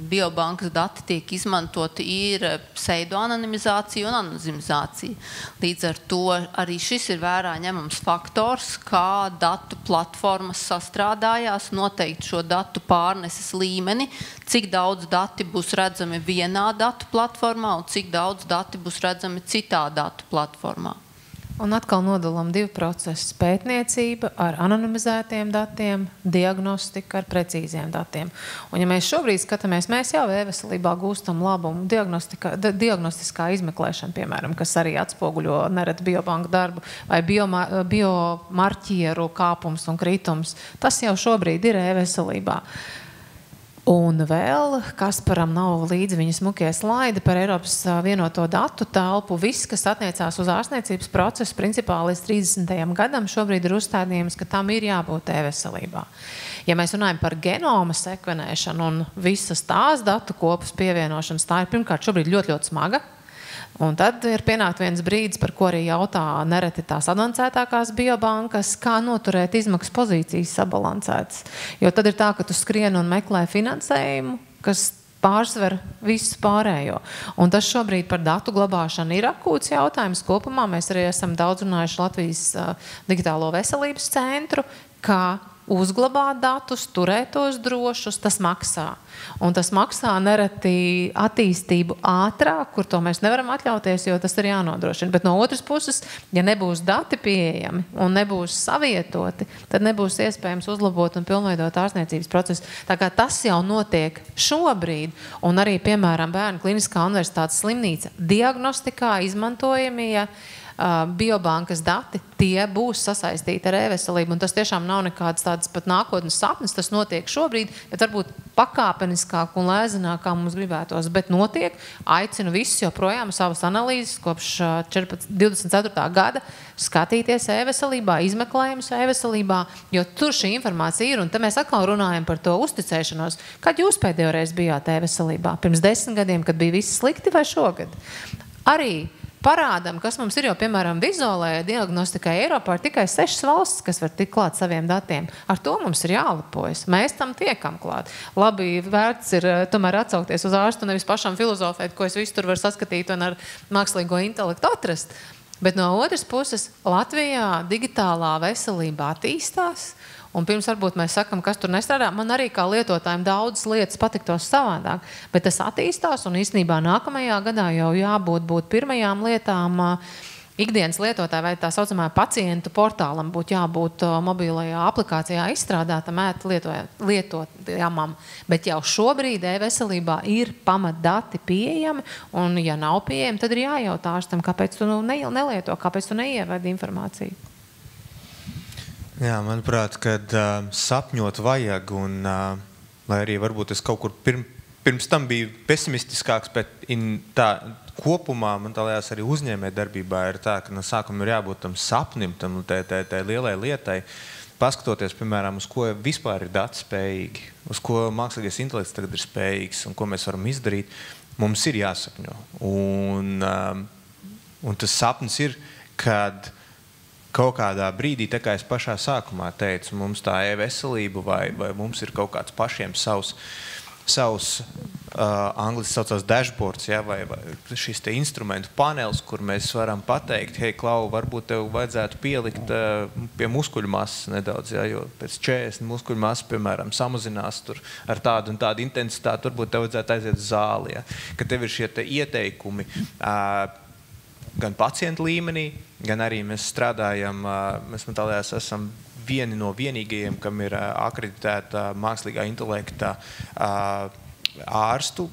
biobankas dati tiek izmantoti, ir pseidoanonimizācija un anonimizācija. Līdz ar to arī šis ir vērā ņemams faktors, kā datu platformas sastrādājās, noteikti šo datu pārneses līmeni, cik daudz dati būs redzami vienā datu platformā un cik daudz dati būs redzami citā datu platformā. Un atkal nodalām divu procesu – pētniecība ar anonimizētiem datiem, diagnostika ar precīziem datiem. Un ja mēs šobrīd skatāmies, mēs jau e-veselībā gūstam labumu diagnostiskā izmeklēšana, piemēram, kas arī atspoguļo nereti biobanku darbu, vai biomarķieru kāpums un kritums. Tas jau šobrīd ir e-veselībā. Un vēl Kasparam nav līdzi viņa smukie slaidi par Eiropas vienoto datu telpu. Viss, kas attiecās uz ārstniecības procesu, principā līdz 30. gadam šobrīd ir uzstādījums, ka tam ir jābūt e-veselībā. Ja mēs runājam par genoma sekvenēšanu un visas tās datu kopas pievienošanas, tā ir pirmkārt šobrīd ļoti, ļoti smaga. Un tad ir pienākt viens brīdis, par ko arī jautā nereti tās advancētākās biobankas, kā noturēt izmaksu pozīcijas sabalansētas. Jo tad ir tā, ka tu skrien un meklē finansējumu, kas pārsver visu pārējo. Un tas šobrīd par datu glabāšanu ir akūts jautājums. Kopumā mēs arī esam daudz runājuši Latvijas digitālo veselības centru, kā uzglabāt datus, turēt tos drošus, tas maksā. Un tas maksā nereti attīstību ātrāk, kur to mēs nevaram atļauties, jo tas ir jānodrošina. Bet no otras puses, ja nebūs dati pieejami un nebūs savietoti, tad nebūs iespējams uzlabot un pilnveidot ārstniecības procesu. Tā kā tas jau notiek šobrīd, un arī, piemēram, Bērnu kliniskā universitātes slimnīca diagnostikā izmantojamie biobankas dati, tie būs sasaistīti ar e-veselību, un tas tiešām nav nekāds tāds pat nākotnes sapnis, tas notiek šobrīd, bet varbūt pakāpeniskāk un lēzenāk, kā mums gribētos, bet notiek. Aicinu visus joprojām savas analīzes kopš 24. gada skatīties e-veselībā, izmeklējumus e-veselībā, jo tur šī informācija ir, un te mēs atkal runājam par to uzticēšanos. Kad jūs pēdējo reizi bijāt e-veselībā? Pirms 10 gadiem, kad bija viss slikti, vai šogad? Arī parādam, kas mums ir, jo, piemēram, vizuālajai diagnostikai Eiropā ir tikai 6 valstis, kas var tikt klāt saviem datiem. Ar to mums ir jālepojas. Mēs tam tiekam klāt. Labi, vērts ir tomēr atsaukties uz ārstu, nevis pašam filozofēt, ko es visu tur varu saskatīt un ar mākslīgo intelektu atrast. Bet no otras puses, Latvijā digitālā veselība attīstās, un pirms varbūt mēs sakam, kas tur nestrādā, man arī kā lietotājiem daudzas lietas patiktos savādāk, bet tas attīstās, un īstenībā nākamajā gadā jau jābūt pirmajām lietām ikdienas lietotāji vai tā saucamā pacientu portālam būtu jābūt mobilajā aplikācijā izstrādātam lietojamam, bet jau šobrīd e-veselībā ir pamatdati pieejami, un ja nav pieejami, tad ir jājautā ārstam, kāpēc tu nelieto, kāpēc tu neievadi informāciju. Jā, manuprāt, kad sapņot vajag, un lai arī varbūt es kaut kur pirms tam biju pesimistiskāks, bet tā kopumā man tā liekas arī uzņēmē darbībā ir tā, ka no sākuma ir jābūt tam sapnim, tam tai lielai lietai, paskatoties, piemēram, uz ko vispār ir dati spējīgi, uz ko mākslīgais intelekts tagad ir spējīgs un ko mēs varam izdarīt, mums ir jāsapņo. Un tas sapnis ir, kad kaut kādā brīdī, tā kā es pašā sākumā teicu, mums tā e-veselība vai mums ir kaut kāds pašiem savs angliski saucās dashboards, ja, vai šis te instrumentu panelis, kur mēs varam pateikt, hei, Klau, varbūt tev vajadzētu pielikt pie muskuļu masas nedaudz, ja, jo pēc 40 muskuļu masas, piemēram, samazinās tur ar tādu un tādu intensitāti, varbūt tev vajadzētu aiziet uz zāli, ja, ka tev ir šie te ieteikumi, gan pacientu līmenī, gan arī mēs strādājam, mēs man esam vieni no vienīgajiem, kam ir akreditēta mākslīgā intelekta ārstu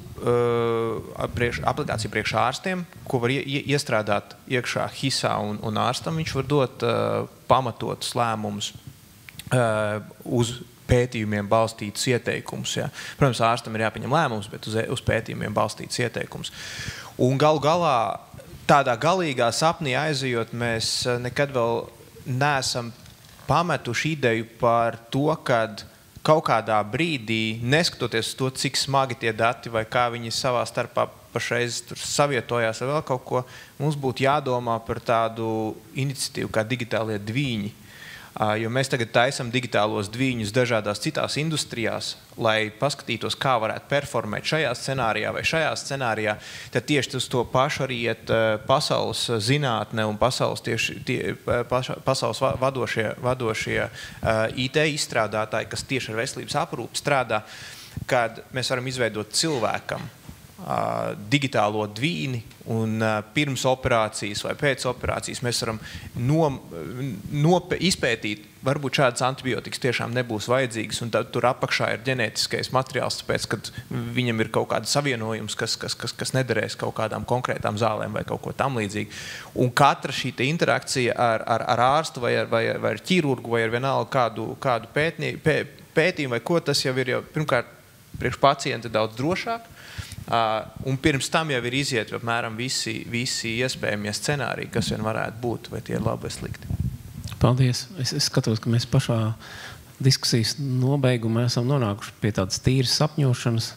aplikācija priekš ārstiem, ko var iestrādāt iekšā HISā un ārstam viņš var dot pamatotus lēmumus uz pētījumiem balstītus ieteikumus. Ja. Protams, ārstam ir jāpieņem lēmums, bet uz pētījumiem balstītus ieteikumus. Un galu galā tādā galīgā sapnī aizejot, mēs nekad vēl neesam pametuši ideju par to, kad kaut kādā brīdī, neskatoties uz to, cik smagi tie dati vai kā viņi savā starpā pašreiz tur savietojās vai vēl kaut ko, mums būtu jādomā par tādu iniciatīvu kā digitālie dvīņi. Jo mēs tagad taisam digitālos dvīņus dažādās citās industrijās, lai paskatītos, kā varētu performēt šajā scenārijā vai šajā scenārijā, tad tieši uz to pašu arī iet pasaules zinātne un pasaules vadošie IT izstrādātāji, kas tieši ar veselības aprūpi strādā, kad mēs varam izveidot cilvēkam digitālo dvīni un pirms operācijas vai pēc operācijas mēs varam izpētīt, varbūt šādas antibiotikas tiešām nebūs vajadzīgas un tad tur apakšā ir ģenētiskais materiāls, tāpēc, kad viņam ir kaut kāda savienojums, kas nederēs kaut kādām konkrētām zālēm vai kaut ko tam līdzīgi. Un katra šī interakcija ar ārstu vai ar ķirurgu vai ar vienalga kādu pētījumu vai ko, tas jau ir pirmkārt priekš pacienta daudz drošāk. Un pirms tam jau ir iziet apmēram visi iespējamie scenāriji, kas vien varētu būt, vai tie ir labi vai slikti. Paldies. Es skatos, ka mēs pašā diskusijas nobeigumā esam nonākuši pie tādas tīras sapņošanas,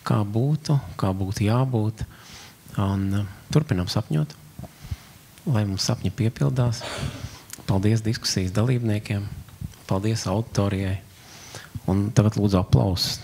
kā būtu jābūt. Un turpinām sapņot, lai mums sapņi piepildās. Paldies diskusijas dalībniekiem, paldies auditorijai. Un tagad lūdzu aplausus.